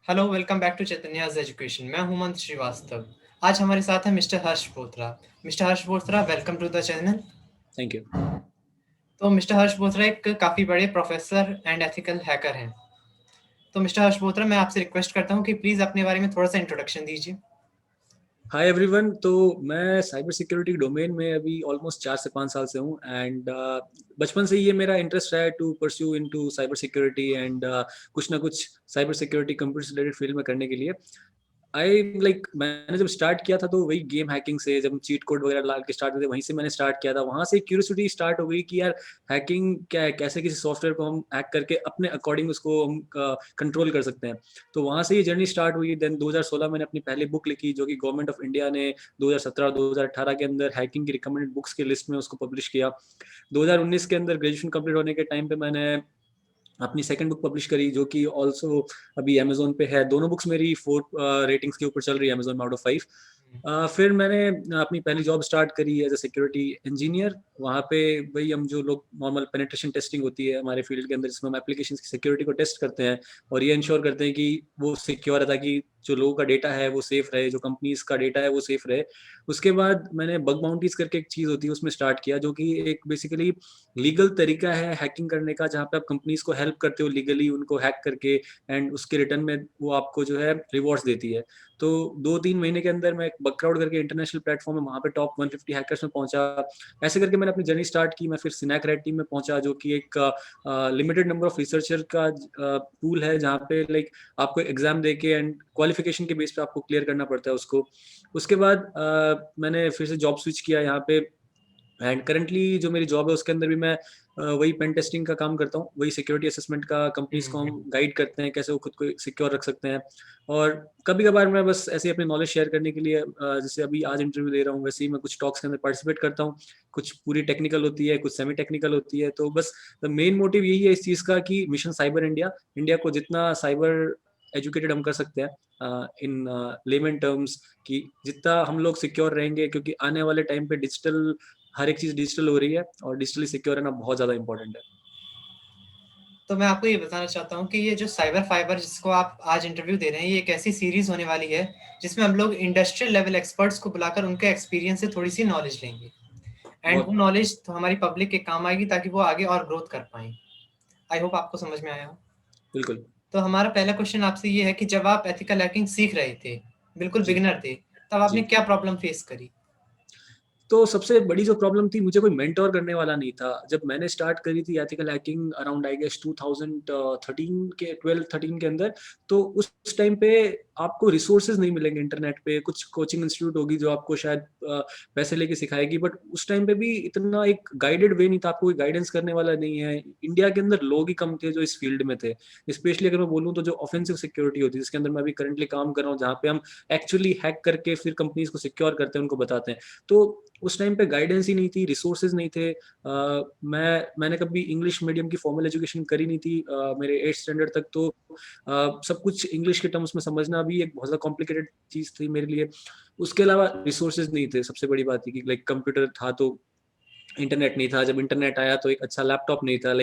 Hello, welcome back to Chaitanya's education. मैं हुमंत श्रीवास्तव। आज हमारे साथ है mister Harsh Bothra. Mister Harsh Bothra, welcome to the channel. Thank you. तो मिस्टर हर्ष बोथरा एक काफ़ी बड़े प्रोफेसर एंड एथिकल हैकर हैं। तो मिस्टर हर्ष बोथरा, मैं आपसे रिक्वेस्ट करता हूँ कि प्लीज़ अपने बारे में थोड़ा सा इंट्रोडक्शन दीजिए। Hi everyone. तो मैं साइबर सिक्योरिटी डोमेन में अभी ऑलमोस्ट 4 से 5 साल से हूँ एंड बचपन से ही ये मेरा इंटरेस्ट रहा है to pursue into cyber security and कुछ ना कुछ साइबर सिक्योरिटी कंप्यूटर से रिलेटेड फील्ड में करने के लिए आई मैंने जब स्टार्ट किया था तो वही गेम हैकिंग से, जब चीट कोड वगैरह डाल के स्टार्ट करते वहीं से मैंने स्टार्ट किया था। वहां से क्यूरियोसिटी स्टार्ट हो गई कि यार हैकिंग क्या है, कैसे किसी सॉफ्टवेयर को हम हैक करके अपने अकॉर्डिंग उसको हम कंट्रोल कर सकते हैं। तो वहां से ये जर्नी स्टार्ट हुई। देन 2016 मैंने अपनी पहली बुक लिखी जो कि गवर्नमेंट ऑफ इंडिया ने 2017-2018 के अंदर हैकिंग की रिकमेंडेड बुक्स के लिस्ट में उसको पब्लिश किया। 2019 के अंदर ग्रेजुएशन कंप्लीट होने के टाइम पे मैंने अपनी सेकंड बुक पब्लिश करी जो कि ऑल्सो अभी अमेजोन पे है। दोनों बुक्स मेरी 4 रेटिंग्स के ऊपर चल रही है अमेजोन में आउट ऑफ 5। फिर मैंने अपनी पहली जॉब स्टार्ट करी एज ए सिक्योरिटी इंजीनियर। वहाँ पे वही हम जो लोग नॉर्मल पेनिट्रेशन टेस्टिंग होती है हमारे फील्ड के अंदर, जिसमें हम एप्लीकेशन की सिक्योरिटी को टेस्ट करते हैं और ये इंश्योर करते हैं कि वो सिक्योर है, ताकि जो लोगों का डेटा है वो सेफ रहे, जो कंपनीज का डेटा है वो सेफ रहे। उसके बाद मैंने बग बाउंटीज करके एक चीज़ होती है उसमें स्टार्ट किया, जो कि एक बेसिकली लीगल तरीका है हैकिंग करने का, जहाँ पे आप कंपनीज को हेल्प करते हो लीगली उनको हैक करके एंड उसके रिटर्न में वो आपको जो है रिवॉर्ड्स देती है। तो 2-3 महीने के अंदर मैं एक बकक्राउड करके इंटरनेशनल प्लेटफॉर्म है वहाँ पे टॉप 150 हैकर्स में पहुंचा। ऐसे करके मैंने अपनी जर्नी स्टार्ट की। मैं फिर सिनैक रेड टीम में पहुंचा जो कि एक लिमिटेड नंबर ऑफ रिसर्चर का पूल है, जहाँ पे आपको एग्जाम दे के एंड क्वालिफिकेशन के बेस पे आपको क्लियर करना पड़ता है उसको। उसके बाद मैंने फिर से जॉब स्विच किया यहाँ पे एंड करंटली जो मेरी जॉब है उसके अंदर भी मैं वही पेन टेस्टिंग का काम करता हूँ। वही सिक्योरिटी असेसमेंट का कंपनीज को हम गाइड करते हैं कैसे वो खुद को सिक्योर रख सकते हैं। और कभी कभार मैं बस ऐसे ही अपनी नॉलेज शेयर करने के लिए जैसे अभी आज इंटरव्यू दे रहा हूँ वैसे ही मैं कुछ टॉक्स के अंदर पार्टिसिपेट करता हूँ। कुछ पूरी टेक्निकल होती है, कुछ सेमी टेक्निकल होती है। तो बस द मेन मोटिव यही है इस चीज़ का कि मिशन साइबर इंडिया, इंडिया को जितना साइबर एजुकेटेड हम कर सकते हैं इन लेमन टर्म्स, कि जितना हम लोग सिक्योर रहेंगे, क्योंकि आने वाले टाइम पे डिजिटल हर एक चीज डिजिटल हो रही है और डिजिटली सिक्योर रहना बहुत ज्यादा इंपॉर्टेंट है। तो मैं आपको ये बताना चाहता हूँ कि ये जो साइबर फाइबर जिसको आप आज इंटरव्यू दे रहे हैं, ये एक ऐसी सीरीज होने वाली है जिसमें हम लोग इंडस्ट्रियल लेवल एक्सपर्ट्स को बुलाकर उनके एक्सपीरियंस से थोड़ी सी नॉलेज लेंगे एंड वो बहुत नॉलेज तो हमारी पब्लिक के काम आएगी ताकि वो आगे और ग्रोथ कर पाए। आई होप आपको समझ में आया हो। बिल्कुल। तो हमारा पहला क्वेश्चन आपसे ये है कि जब आप एथिकल हैकिंग सीख रहे थे, बिल्कुल जी बिगिनर थे, तब आपने जी। क्या प्रॉब्लम फेस करी? तो सबसे बड़ी जो प्रॉब्लम थी, मुझे कोई मेंटोर करने वाला नहीं था। जब मैंने स्टार्ट करी थी ethical hacking around I guess 2013 के 12-13 के अंदर, तो उस टाइम पे आपको रिसोर्सेज नहीं मिलेंगे इंटरनेट पे। कुछ कोचिंग इंस्टीट्यूट होगी जो आपको शायद पैसे लेके सिखाएगी, बट उस टाइम पे भी इतना एक गाइडेड वे नहीं था, आपको कोई गाइडेंस करने वाला नहीं है। इंडिया के अंदर लोग ही कम थे जो इस फील्ड में थे। स्पेशली अगर मैं बोलूँ तो जो ऑफेंसिव सिक्योरिटी होती है, जिसके अंदर मैं अभी करंटली काम कर रहा हूँ, जहाँ पे हम एक्चुअली हैक करके फिर कंपनीज को सिक्योर करते हैं, उनको बताते हैं। तो उस टाइम पे गाइडेंस ही नहीं थी, रिसोर्सेज नहीं थे। मैंने कभी इंग्लिश मीडियम की फॉर्मल एजुकेशन करी नहीं थी मेरे 8th स्टैंडर्ड तक। तो सब कुछ इंग्लिश के टर्म्स में समझना भी एक बहुत ज़्यादा कॉम्प्लिकेटेड चीज़ थी मेरे लिए। उसके अलावा रिसोर्सेज नहीं थे। सबसे बड़ी बात थी कि कंप्यूटर था तो इंटरनेट नहीं था, जब इंटरनेट आया तो एक अच्छा लैपटॉप नहीं था।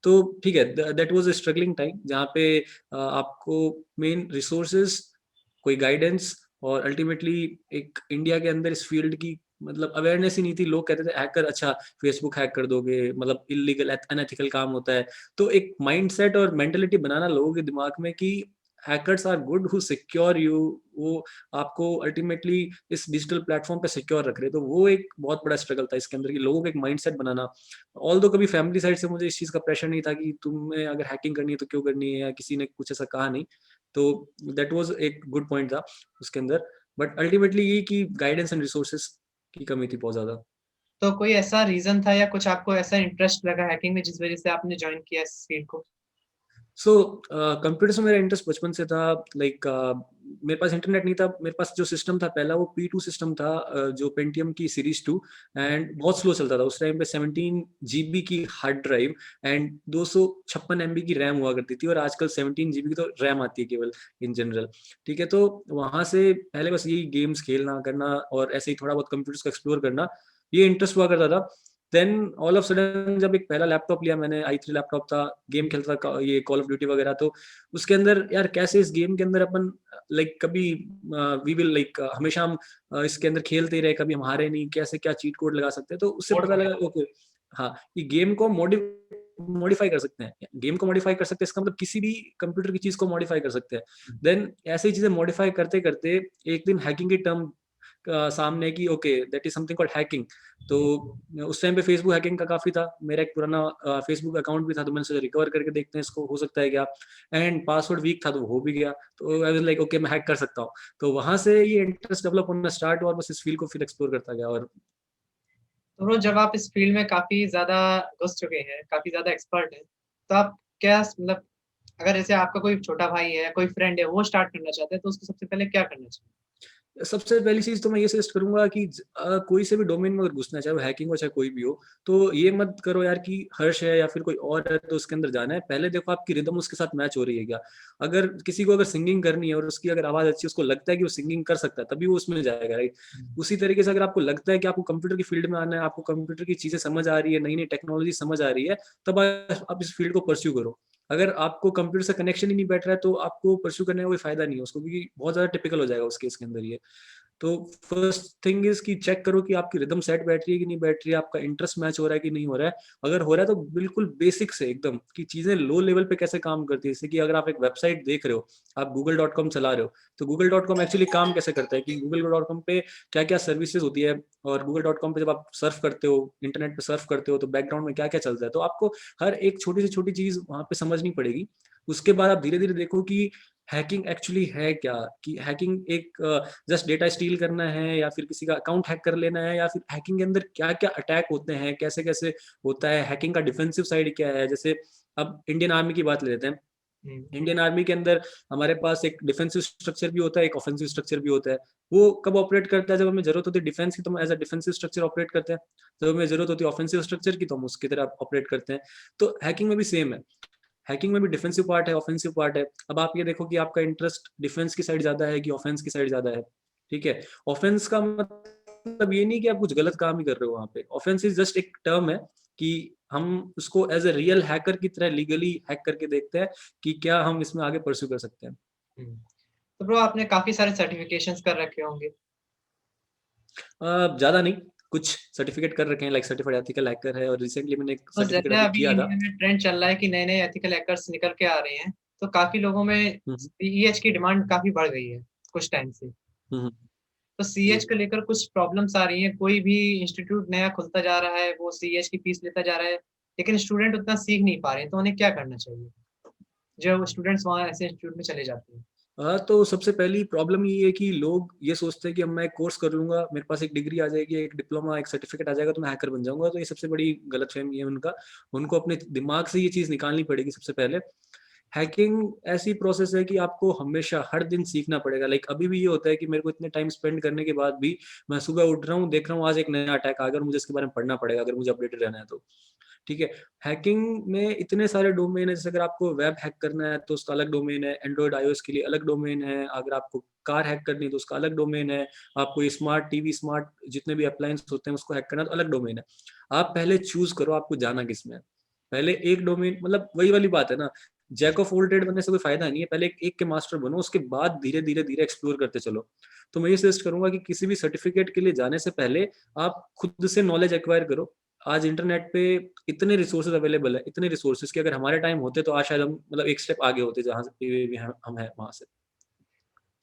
तो ठीक है, that was a struggling time, जहाँ पे आपको मेन रिसोर्सेज, कोई गाइडेंस और अल्टीमेटली एक इंडिया के अंदर इस फील्ड की अवेयरनेस ही नहीं थी। लोग कहते थे हैकर, अच्छा फेसबुक हैक कर दोगे, इलीगल अनएथिकल काम होता है। तो एक माइंडसेट और मेंटेलिटी बनाना लोगों के दिमाग में कि hackers are good who secure you, वो आपको अल्टीमेटली इस डिजिटल प्लेटफॉर्म पे सिक्योर रख रहे। तो वो एक बहुत बड़ा स्ट्रगल था इसके अंदर, कि लोगों को एक माइंडसेट बनाना। ऑल दो कभी फैमिली साइड से मुझे इस चीज़ का प्रेशर नहीं था कि तुम्हें अगर हैकिंग करनी है तो क्यों करनी है, या किसी ने कुछ ऐसा कहा नहीं। तो दैट वाज एक गुड पॉइंट था उसके अंदर। बट अल्टीमेटली ये कि गाइडेंस एंड रिसोर्सेज की कमी थी बहुत ज़्यादा। तो कोई ऐसा रीजन था या कुछ आपको ऐसा इंटरेस्ट लगा हैकिंग में जिस वजह से आपने ज्वाइन किया इस फील्ड को? सो कंप्यूटर से मेरा इंटरेस्ट बचपन से था। मेरे पास इंटरनेट नहीं था। मेरे पास जो सिस्टम था पहला, वो P2 सिस्टम था, जो पेंटियम की सीरीज 2, एंड बहुत स्लो चलता था उस टाइम पे। 17 GB की हार्ड ड्राइव एंड 256 MB की रैम हुआ करती थी, और आजकल 17 GB की तो रैम आती है केवल इन जनरल। ठीक है, तो वहाँ से पहले बस यही गेम्स खेलना करना और ऐसे ही थोड़ा बहुत कंप्यूटर्स को एक्सप्लोर करना, ये इंटरेस्ट हुआ करता था। देन ऑल ऑफ सडन जब एक पहला लैपटॉप लिया मैंने, i3 लैपटॉप था, गेम खेलता था ये कॉल ऑफ ड्यूटी वगैरह, तो उसके अंदर यार कैसे इस गेम के अंदर अपन लाइक कभी वी विल लाइक हमेशा हम इसके अंदर खेलते ही रहे, कभी हम हारे नहीं, कैसे क्या चीट कोड लगा सकते हैं, तो उससे कोड पता लगा वगैरह। ओके हाँ ये गेम को मॉडिफाई कर सकते हैं, गेम को मॉडिफाई कर सकते हैं, इसका मतलब किसी भी कंप्यूटर की चीज को मॉडिफाई कर सकते हैं। देन ऐसी चीजें मॉडिफाई करते करते एक दिन हैकिंग की टर्म सामने की, okay that is something called hacking. तो उस टाइम पे फेसबुक हैकिंग का काफी था, मेरा एक पुराना फेसबुक अकाउंट भी था, तो मैंने सोचा रिकवर करके देखते हैं इसको हो सकता है क्या, एंड पासवर्ड वीक था तो वो हो भी गया, तो आई वाज लाइक ओके मैं हैक कर सकता हूँ। तो वहां से ये इंटरेस्ट डेवलप होना स्टार्ट हुआ और बस इस फील्ड को फिर एक्सप्लोर करता गया। और तो ब्रो जब आप इस फील्ड में काफ़ी ज़्यादा घुस चुके हैं, काफ़ी ज़्यादा एक्सपर्ट हैं, तो आप क्या मतलब अगर जैसे आपका कोई छोटा भाई है, कोई फ्रेंड है, वो स्टार्ट करना चाहता है, तो उसको सबसे पहले क्या करना चाहिए? सबसे पहली चीज तो मैं ये सजेस्ट करूंगा कि कोई से भी डोमेन में अगर घुसना है, चाहे वो हैकिंग हो चाहे कोई भी हो, तो ये मत करो यार कि हर्ष है या फिर कोई और है तो उसके अंदर जाना है। पहले देखो आपकी रिदम उसके साथ मैच हो रही है क्या। अगर किसी को अगर सिंगिंग करनी है और उसकी अगर आवाज अच्छी है, उसको लगता है कि वो सिंगिंग कर सकता है, तभी वो उसमें जाएगा, राइट। हुँ। उसी तरीके से अगर आपको लगता है कि आपको कंप्यूटर की फील्ड में आना है, आपको कंप्यूटर की चीजें समझ आ रही है, नई नई टेक्नोलॉजी समझ आ रही है, तब आप इस फील्ड को परस्यू करो। अगर आपको कंप्यूटर से कनेक्शन ही नहीं बैठ रहा है तो आपको परस्यू करने का कोई फायदा नहीं है उसको, क्योंकि बहुत ज्यादा टिपिकल हो जाएगा उस केस के अंदर ये। तो फर्स्ट थिंग इज कि चेक करो कि आपकी रिदम सेट बैठ रही है कि नहीं बैठ रही है, आपका इंटरेस्ट मैच हो रहा है कि नहीं हो रहा है। अगर हो रहा है तो बिल्कुल बेसिक से एकदम कि चीजें लो लेवल पे कैसे काम करती है। जैसे कि अगर आप एक वेबसाइट देख रहे हो, आप google.com चला रहे हो, तो google.com एक्चुअली काम कैसे करता है कि google.com पे क्या क्या सर्विसेज होती है, और google.com पे जब आप सर्फ करते हो, इंटरनेट पे सर्फ करते हो, तो बैकग्राउंड में क्या क्या चलता है, तो आपको हर एक छोटी से छोटी चीज वहां पे समझनी पड़ेगी। उसके बाद आप धीरे धीरे देखो कि हैकिंग एक्चुअली है क्या, कि हैकिंग एक जस्ट डेटा स्टील करना है या फिर किसी का अकाउंट हैक कर लेना है, या फिर हैकिंग के अंदर क्या क्या अटैक होते हैं, कैसे कैसे होता है, हैकिंग का डिफेंसिव साइड क्या है। जैसे अब इंडियन आर्मी की बात ले लेते हैं। हुँ। इंडियन आर्मी के अंदर हमारे पास एक डिफेंसिव स्ट्रक्चर भी होता है, एक ऑफेंसिव स्ट्रक्चर भी होता है। वो कब ऑपरेट करता है, जब हमें जरूरत होती है डिफेंस की तो हम as a defensive structure operate करते हैं, जब हमें जरूरत होती है ऑफेंसिव स्ट्रक्चर की तो हम उसकी तरह ऑपरेट करते हैं। तो हैकिंग में भी सेम है, हैकिंग में भी डिफेंसिव पार्ट है, ऑफेंसिव पार्ट है। अब आप ये देखो कि आपका इंटरेस्ट डिफेंस की साइड ज्यादा है कि ऑफेंस की साइड ज्यादा है। ठीक है, ऑफेंस का मतलब ये नहीं कि आप कुछ गलत काम ही कर रहे हो वहां पे, ऑफेंस इज जस्ट एक टर्म है कि हम उसको एज ए रियल हैकर की तरह लीगली हैक करके देखते हैं कि क्या हम इसमें आगे परस्यू कर सकते हैं। हुँ। तो ब्रो आपने काफ़ी सारे सर्टिफ़िकेशंस कर रखे होंगे। ज्यादा नहीं, कुछ सर्टिफिकेट कर रखे हैं, लाइक सर्टिफाइड एथिकल हैकर है, और रिसेंटली मैंने एक तो सर्टिफिकेट जैसे अभी अभी किया था। इंडिया में ट्रेंड चल रहा है कि नए-नए एथिकल हैकर्स निकल के आ रहे हैं, तो काफ़ी लोगों में हम्म सीईएच की डिमांड काफ़ी बढ़ गई है, कुछ टाइम से। हम्म, तो जी। सीएच को लेकर कुछ प्रॉब्लम्स आ रही हैं, कोई भी इंस्टीट्यूट नया खुलता जा रहा है, वो सीएच की फीस लेता जा रहा है, लेकिन स्टूडेंट उतना सीख नहीं पा रहे हैं, तो उन्हें क्या करना चाहिए? जो स्टूडेंट्स वहाँ ऐसे इंस्टीट्यूट में चले जाते हैं। तो सबसे पहली प्रॉब्लम ये है कि लोग ये सोचते हैं कि अब मैं कोर्स कर लूंगा, मेरे पास एक डिग्री आ जाएगी, एक डिप्लोमा, एक सर्टिफिकेट आ जाएगा तो मैं हैकर बन जाऊंगा। तो ये सबसे बड़ी गलतफहमी है उनका। उनको अपने दिमाग से ये चीज निकालनी पड़ेगी सबसे पहले। हैकिंग ऐसी प्रोसेस है कि आपको हमेशा हर दिन सीखना पड़ेगा। लाइक अभी भी ये होता है कि मेरे को इतने टाइम स्पेंड करने के बाद भी मैं सुबह उठ रहा हूँ, देख रहा हूँ आज एक नया अटैक आ गया और मुझे इसके बारे में पढ़ना पड़ेगा अगर मुझे अपडेटेड रहना है तो। ठीक है, हैकिंग में इतने सारे डोमेन है। जैसे अगर आपको वेब हैक करना है तो उसका अलग डोमेन है, एंड्रॉइड आईओएस के लिए अलग डोमेन है। अगर आपको कार हैक करनी है तो उसका अलग डोमेन है। आपको ये स्मार्ट टीवी, स्मार्ट जितने भी अप्लायंस होते हैं उसको हैक करना है तो अलग डोमेन है। आप पहले चूज करो आपको जाना किस में है। पहले एक डोमेन, मतलब वही वाली बात है ना, जैक ऑफ ऑल ट्रेड बनने से कोई फायदा नहीं है। पहले एक के मास्टर बनो, उसके बाद धीरे धीरे धीरे एक्सप्लोर करते चलो। तो मैं ये सजेस्ट करूंगा कि किसी भी सर्टिफिकेट के लिए जाने से पहले आप खुद से नॉलेज एक्वायर करो। आज इंटरनेट पे इतने रिसोर्सेज अवेलेबल है, इतने रिसोर्सेज कि अगर हमारे टाइम होते तो आज शायद हम मतलब एक स्टेप आगे होते जहां से भी हम हैं वहां से।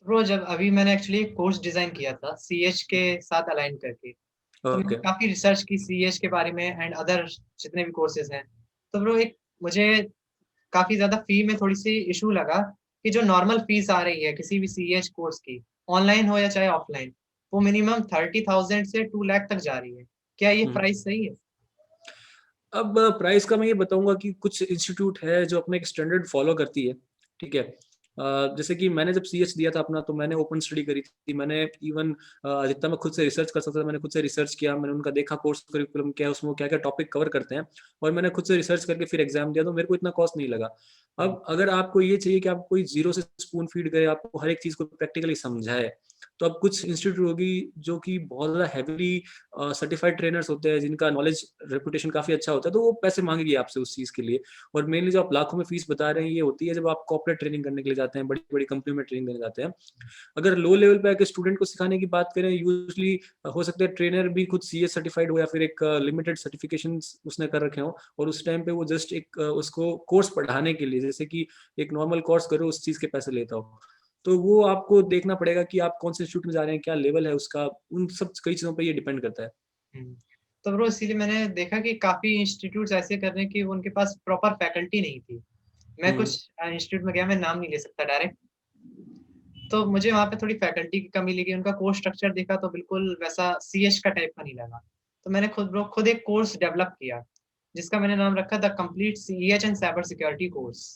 ब्रो जब अभी मैंने एक्चुअली एक कोर्स डिज़ाइन किया था सीएच के साथ अलाइन करके, तो मैंने ओके। काफ़ी रिसर्च की सीएच के बारे में एंड अदर जितने भी कोर्सेज़ हैं। तो ब्रो एक मुझे काफ़ी ज़्यादा फ़ी में थोड़ी-सी इश्यू लगा कि जो नॉर्मल फ़ीस आ रही है किसी भी सीएच कोर्स की, ऑनलाइन हो या चाहे ऑफ़लाइन, वो मिनिमम 30,000 से 2 लाख तक जा रही है। क्या ये हम्म। प्राइस सही है? अब प्राइस का मैं ये बताऊंगा कि कुछ इंस्टीट्यूट है जो अपने एक स्टैंडर्ड फॉलो करती है। ठीक है, जैसे कि मैंने जब सीएच दिया था अपना तो मैंने ओपन स्टडी करी थी। मैंने इवन जितना मैं खुद से रिसर्च कर सकता था मैंने खुद से रिसर्च किया। मैंने उनका देखा कोर्स करिकुलम क्या है, उसमें वो क्या क्या टॉपिक कवर करते हैं, और मैंने खुद से रिसर्च करके फिर एग्जाम दिया, तो मेरे को इतना कॉस्ट नहीं लगा। हुँ, अब अगर आपको ये चाहिए कि आप कोई जीरो से स्पून फीड करे, आपको हर एक चीज को प्रैक्टिकली समझाए, तो अब कुछ इंस्टीट्यूट होगी जो कि बहुत ज़्यादा हेवीली सर्टिफाइड ट्रेनर्स होते हैं, जिनका नॉलेज रेपुटेशन काफ़ी अच्छा होता है, तो वो पैसे माँगेगी आपसे उस चीज़ के लिए। और मेनली जो आप लाखों में फीस बता रहे हैं, ये होती है जब आप कॉर्पोरेट ट्रेनिंग करने के लिए जाते हैं, बड़ी-बड़ी कंपनी में ट्रेनिंग करने जाते हैं। अगर लो लेवल पे आके स्टूडेंट को सिखाने की बात करें, यूजुअली हो सकता है ट्रेनर भी खुद सीए सर्टिफाइड हो या फिर एक लिमिटेड सर्टिफिकेशंस उसने कर रखे हों, और उस टाइम पे वो जस्ट एक उसको कोर्स पढ़ाने के लिए, जैसे कि एक नॉर्मल कोर्स करो, उस चीज़ के पैसे लेता हो। तो वो आपको देखना पड़ेगा कि आप कौन से इंस्टीट्यूट में जा रहे हैं, क्या लेवल है उसका, उन सब कई चीज़ों पे ये डिपेंड करता है। हुँ। तो ब्रो इसीलिए मैंने देखा कि काफ़ी इंस्टीट्यूट्स ऐसे कर रहे हैं कि उनके पास प्रॉपर फैकल्टी नहीं थी। मैं हुँ, कुछ इंस्टीट्यूट में गया, मैं नाम नहीं ले सकता डायरेक्ट। तो मुझे वहाँ पे थोड़ी फैकल्टी की कमी लगी, उनका कोर्स स्ट्रक्चर देखा तो बिल्कुल वैसा सीएच का टाइप का नहीं लगा। तो मैंने खुद एक कोर्स डेवलप किया, जिसका मैंने नाम रखा the complete CH and cyber security course.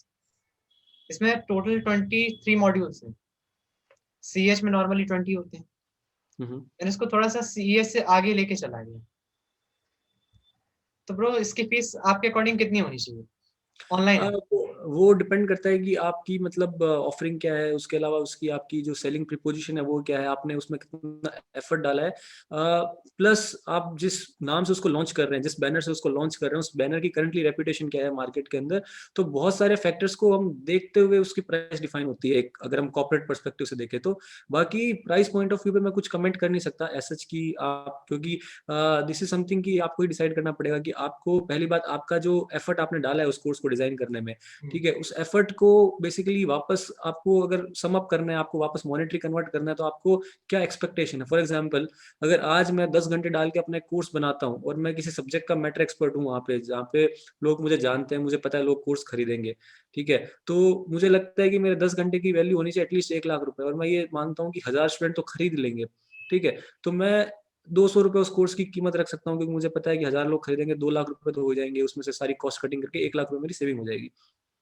इसमें टोटल 23 मॉड्यूल्स हैं। सीएच में नॉर्मली 20 होते हैं। हुँ, हुँ। मैंने इसको थोड़ा-सा सीएच से आगे लेके चला गया। तो ब्रो इसकी फीस आपके अकॉर्डिंग कितनी होनी चाहिए? ऑनलाइन है। वो डिपेंड करता है कि आपकी मतलब ऑफरिंग क्या है, उसके अलावा उसकी आपकी जो सेलिंग प्रीपोज़िशन है वो क्या है, आपने उसमें कितना एफर्ट डाला है। प्लस आप जिस नाम से उसको लॉन्च कर रहे हैं, जिस बैनर से उसको लॉन्च कर रहे हैं, उस बैनर की करंटली रेपुटेशन क्या है मार्केट के अंदर। तो बहुत सारे फैक्टर्स को हम देखते हुए उसकी प्राइस डिफाइन होती है, एक अगर हम कॉर्पोरेट पर्सपेक्टिव से देखें तो। बाकी प्राइस पॉइंट ऑफ व्यू पे मैं कुछ कमेंट कर नहीं सकता एज़ सच कि आप, क्योंकि दिस इज़ समथिंग कि आपको ही डिसाइड करना पड़ेगा कि आपको पहली बात आपका जो एफर्ट आपने डाला है उस कोर्स को डिज़ाइन करने में, हुँ, ठीक है? उस एफर्ट को बेसिकली वापस आपको अगर सम अप करना है, आपको वापस मॉनेटरी कन्वर्ट करना है, तो आपको क्या एक्सपेक्टेशन है? फॉर एग्ज़ाम्पल, अगर आज मैं 10 घंटे डाल के अपना एक कोर्स बनाता हूँ और मैं किसी सब्जेक्ट का मैटर एक्सपर्ट हूँ वहाँ पे, जहाँ पे लोग मुझे जानते हैं, मुझे पता है लोग कोर्स खरीदेंगे, ठीक है? तो मुझे लगता है कि मेरे 10 घंटे की वैल्यू होनी चाहिए एटलीस्ट 1 लाख रुपए, और मैं ये मानता हूँ कि 1000 स्टूडेंट तो खरीद लेंगे, ठीक है? तो मैं ₹200 उस कोर्स की कीमत रख सकता हूँ, क्योंकि मुझे पता है कि 1000 लोग खरीदेंगे, 2 लाख रुपए तो हो जाएँगे, उसमें से सारी कॉस्ट कटिंग करके 1 लाख रुपए मेरी सेविंग हो जाएगी।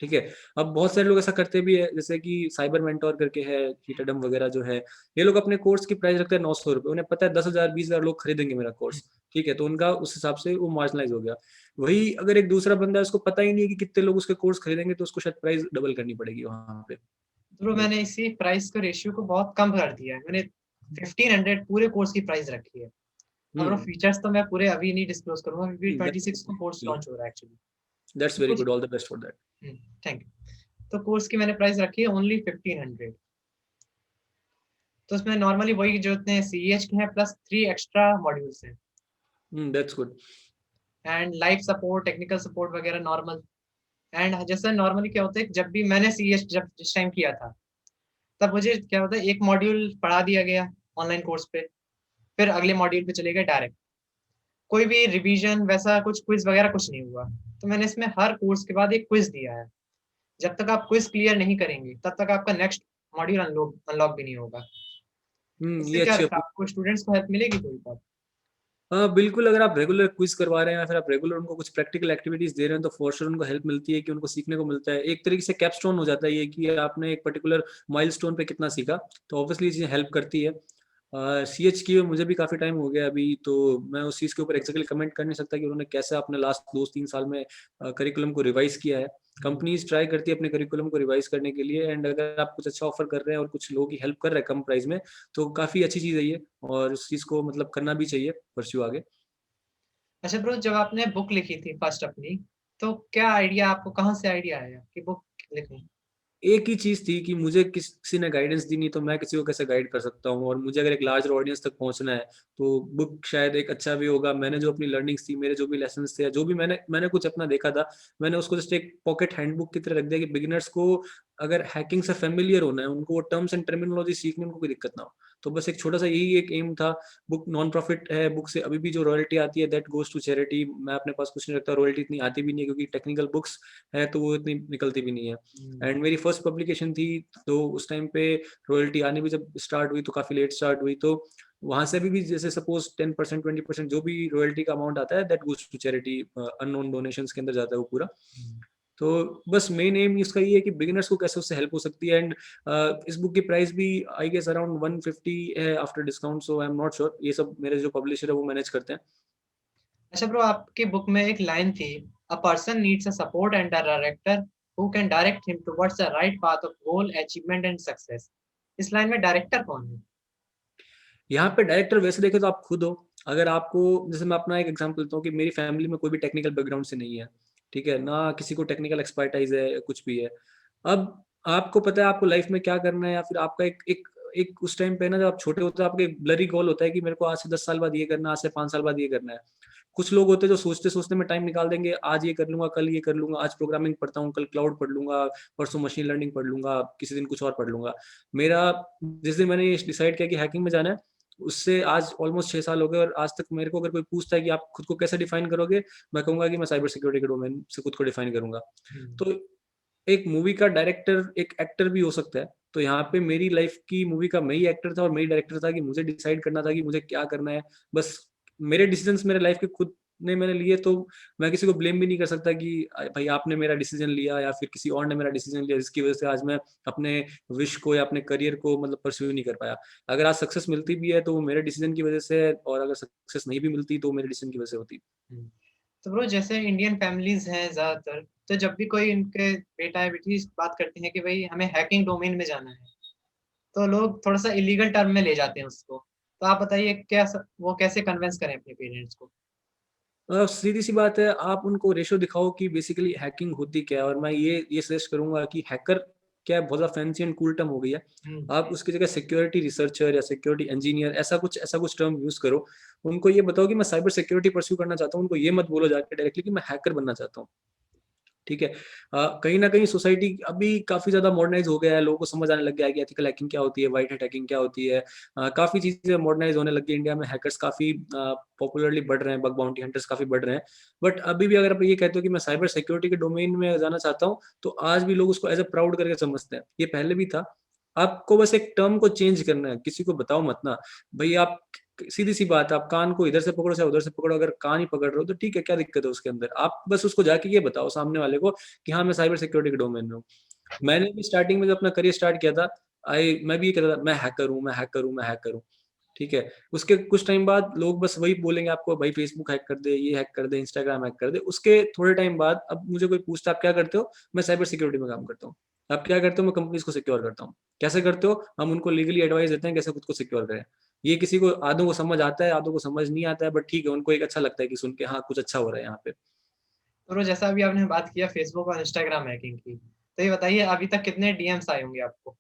ठीक है? अब बहुत सारे लोग ऐसा करते भी हैं, जैसे कि साइबर मेंटोर करके है, हीटाडम वगैरह जो है, ये लोग अपने कोर्स की प्राइस रखते हैं ₹900, उन्हें पता है 10,000 20,000 लोग खरीदेंगे मेरा हुँ। कोर्स, ठीक है? तो उनका उस हिसाब से वो मार्जिनलाइज़ हो गया। वही अगर एक दूसरा बंदा है, उसको पता ही नहीं है कि कितने लोग उसके कोर्स खरीदेंगे, तो उसको शायद प्राइस डबल करनी पड़ेगी वहाँ पे। तो ब्रो जी। मैंने इसी प्राइस का रेशियो को बहुत कम कर दिया है। मैंने 1500 पूरे कोर्स की प्राइस रखी है। अब हुँ, ब्रो फीचर्स तो मैं पूरे अभी नहीं डिस्क्लोज़ करूँगा क्योंकि दैट्स 26 को कोर्स लॉन्च हो रहा है एक्चुअली। दैट्स तो वेरी कुछ good, all the best for that. Hmm, thank you. तो कोर्स की मैंने प्राइस रखी है ओनली 1500। तो उसमें नॉर्मली वही जो इतने सीईएच के हैं प्लस 3 एक्स्ट्रा मॉड्यूल्स हैं that's good. And life support, technical support वगैरह नॉर्मल। एंड जैसे नॉर्मली क्या होता है जब भी मैंने सीईएच जब जिस टाइम किया था, तब मुझे क्या होता है एक मॉड्यूल पढ़ा दिया गया ऑनलाइन कोर्स पे, फिर अगले मॉड्यूल पे चले गए डायरेक्ट। कोई भी रिवीजन वैसा कुछ क्विज़ वगैरह कुछ नहीं हुआ। तो मैंने इसमें हर कोर्स के बाद एक क्विज़ दिया है। जब तक आप क्विज़ क्लियर नहीं करेंगे, तब तक आपका नेक्स्ट मॉड्यूल अनलॉक अनलॉक भी नहीं होगा। इससे ये क्या अच्छी रहता है अप्रोच। आपको स्टूडेंट्स को हेल्प मिलेगी थोड़ी बहुत। हाँ, बिल्कुल, अगर आप रेगुलर क्विज़ करवा रहे हैं या फिर आप रेगुलर उनको कुछ प्रैक्टिकल एक्टिविटीज़ दे रहे हैं, तो फॉर श्योर उनको हेल्प मिलती है कि उनको सीखने को मिलता है। एक तरीके से कैपस्टोन हो जाता है ये कि आपने एक पर्टिकुलर माइलस्टोन पे कितना सीखा, तो ऑब्वियसली ये चीज़ें हेल्प करती है। सीएच किए हुए मुझे भी काफ़ी टाइम हो गया अभी, तो मैं उस चीज़ के ऊपर एग्ज़ैक्टली कमेंट कर नहीं सकता कि उन्होंने कैसे अपने लास्ट 2-3 साल में करिकुलम को रिवाइज़ किया है। हुँ। कंपनीज़ ट्राई करती है अपने करिकुलम को रिवाइज़ करने के लिए, एंड अगर आप कुछ अच्छा ऑफ़र कर रहे हैं और कुछ लोगों की हेल्प कर रहे हैं कम प्राइस में, तो काफ़ी अच्छी चीज़ है ये, और इस चीज़ को मतलब करना भी चाहिए, परस्यू आगे। अच्छा ब्रो जब आपने बुक लिखी थी फर्स्ट अपनी, तो क्या आइडिया आपको कहाँ से आइडिया आया कि बुक लिखूँ? एक ही चीज़ थी कि मुझे किसी ने गाइडेंस दी नहीं, तो मैं किसी को कैसे गाइड कर सकता हूँ, और मुझे अगर एक लार्जर ऑडियंस तक पहुँचना है, तो बुक शायद एक अच्छा वे होगा। मैंने जो अपनी लर्निंग्स थी, मेरे जो भी लेसन्स थे, या जो भी मैंने कुछ अपना देखा था, मैंने उसको जस्ट एक पॉकेट हैंडबुक की तरह रख दिया कि बिगिनर्स को अगर हैकिंग से फ़ैमिलियर होना है, उनको वो टर्म्स एंड टर्मिनोलॉजी सीखने में उनको कोई दिक्कत ना हो। तो बस एक छोटा-सा यही एक एम था। बुक नॉन प्रॉफिट है, बुक से अभी भी जो रॉयल्टी आती है दैट गोज़ टू चैरिटी। मैं अपने पास कुछ नहीं रखता, रॉयल्टी इतनी आती भी नहीं है, क्योंकि टेक्निकल बुक्स है तो वो इतनी निकलती भी नहीं है। हुँ। एंड मेरी फर्स्ट पब्लिकेशन थी, तो उस टाइम पे रॉयल्टी आनी भी जब स्टार्ट हुई तो काफ़ी लेट स्टार्ट हुई, तो वहाँ से भी जैसे सपोज़ 10% 20% जो भी रॉयल्टी का अमाउंट आता है that goes to charity, unknown donations के अंदर जाता है वो पूरा। हुँ। तो बस मेन एम इसका ये है कि बिगिनर्स को कैसे उससे हेल्प हो सकती है, एंड इस बुक की प्राइस भी आई गेस अराउंड 150 है after discount, so I am not sure. ये सब मेरे जो पब्लिशर है वो मैनेज करते हैं। अच्छा ब्रो आपकी बुक में एक लाइन थी, "a person needs a support and a director who can direct him towards the right path of goal, achievement and success." इस लाइन में डायरेक्टर कौन है? यहाँ पे डायरेक्टर वैसे देखे तो आप खुद हो। अगर आपको, जैसे मैं अपना एक एग्जांपल देता हूँ कि मेरी फैमिली में कोई भी टेक्निकल बैकग्राउंड से नहीं है, ठीक है ना, किसी को टेक्निकल एक्सपर्टाइज है, कुछ भी है। अब आपको पता है आपको लाइफ में क्या करना है, या फिर आपका एक एक एक उस टाइम पे ना, जब आप छोटे होते हो, आपका एक ब्लरी गोल होता है कि मेरे को आज से 10 साल बाद ये करना है, आज से 5 साल बाद ये करना है। कुछ लोग होते हैं जो सोचते-सोचते में टाइम निकाल देंगे, आज ये कर लूँगा, कल ये कर लूँगा, आज प्रोग्रामिंग पढ़ता हूँ, कल क्लाउड पढ़ लूँगा, परसों मशीन लर्निंग पढ़ लूँगा, किसी दिन कुछ और पढ़ लूँगा। मेरा जिस दिन मैंने ये डिसाइड किया कि हैकिंग में जाना है, उससे आज ऑलमोस्ट 6 साल हो गए, और आज तक मेरे को अगर कोई पूछता है कि आप खुद को कैसे डिफाइन करोगे? मैं कहूँगा कि मैं साइबर सिक्योरिटी के डोमेन से खुद को डिफाइन करूँगा। हुँ। तो एक मूवी का डायरेक्टर एक एक्टर भी हो सकता है। तो यहाँ पे मेरी लाइफ की मूवी का मैं ही एक्टर था और मैं ही डायरेक्टर था कि मुझे डिसाइड करना था कि मुझे क्या करना है। बस मेरे डिसीजंस मेरे लाइफ के खुद ने मैंने लिए, तो मैं किसी को ब्लेम भी नहीं कर सकता कि भाई आपने मेरा डिसीजन लिया या फिर किसी और ने मेरा डिसीजन लिया, जिसकी वज़ह से आज मैं अपने विश को या अपने करियर को मतलब परस्यू नहीं कर पाया। अगर आज सक्सेस मिलती भी है तो वो मेरे डिसीजन की वज़ह से है, और अगर सक्सेस नहीं भी मिलती तो वो मेरे डिसीजन की वज़ह से होती। हुँ। तो ब्रो जैसे इंडियन फैमिलीज़ हैं ज़्यादातर, तो जब भी कोई इनके बेटा या बेटी बात करते हैं कि भई हमें हैकिंग डोमेन में जाना है, तो लोग थोड़ा-सा इल्लीगल टर्म में ले जाते हैं उसको। तो आप बताइए क्या स वो कैसे कन्विंस करें अपने पेरेंट्स को? सीधी-सी बात है, आप उनको रेशियो दिखाओ कि बेसिकली हैकिंग होती क्या है, और मैं ये सजेस्ट करूँगा कि हैकर क्या है, बहुत ज़्यादा फैंसी एंड कूल टर्म हो गई है। हुँ। आप उसकी जगह सिक्योरिटी रिसर्चर या सिक्योरिटी इंजीनियर ऐसा कुछ टर्म यूज़ करो। उनको ये बताओ कि मैं साइबर सिक्योरिटी परस्यू करना चाहता हूँ, उनको ये मत बोलो जाके डायरेक्टली कि मैं हैकर बनना चाहता हूँ। ठीक है। कहीं न कहीं सोसाइटी अभी काफ़ी ज़्यादा मॉडर्नाइज़ हो गया है, लोगों को समझ आने लग गया है कि एथिकल हैकिंग क्या होती है, व्हाइट हैट हैकिंग क्या होती है। काफ़ी चीज़ें मॉडर्नाइज़ होने लग गई इंडिया में, हैकर्स काफ़ी पॉपुलरली बढ़ रहे हैं, बग बाउंटी हंटर्स काफ़ी बढ़ रहे हैं। बट अभी भी अगर आप ये कहते हो कि मैं साइबर सिक्योरिटी के डोमेन में जाना चाहता हूँ, तो आज भी लोग उसको एज़ अ प्राउड करके समझते हैं। ये पहले भी था। आपको बस एक टर्म को चेंज करना है, किसी को बताओ मत ना। भई आप सीधी-सी बात है, आप कान को इधर से पकड़ो चाहे उधर से पकड़ो, अगर कान ही पकड़ रहे हो तो ठीक है, क्या दिक्कत है उसके अंदर? आप बस उसको जाके ये बताओ सामने वाले को कि हाँ, मैं साइबर सिक्योरिटी के डोमेन में हूँ। मैंने भी स्टार्टिंग में जब अपना करियर स्टार्ट किया था, मैं भी ये कहता था मैं हैकर हूँ, मैं हैकर हूँ, मैं हैकर हूँ। ठीक है? उसके कुछ टाइम बाद लोग बस वही बोलेंगे आपको, भाई फेसबुक हैक कर दे, ये हैक कर दे, इंस्टाग्राम हैक कर दे। उसके थोड़े टाइम बाद अब मुझे कोई पूछता है आप क्या करते हो? मैं साइबर सिक्योरिटी में काम करता हूँ। आप क्या करते हो? मैं कंपनीज़ को सिक्योर करता हूँ। कैसे करते हो? हम उनको लीगली एडवाइस देते हैं कैसे खुद को सिक्योर करें। ये किसी को आधों को समझ आता है, आधों को समझ नहीं आता है, बट ठीक है, उनको एक अच्छा लगता है कि सुन के हाँ, कुछ अच्छा हो रहा है यहाँ पे। तो ब्रो जैसा अभी आपने बात किया फ़ेसबुक और इंस्टाग्राम हैकिंग की, तो ये बताइए अभी तक कितने डीएम्स आए होंगे आपको?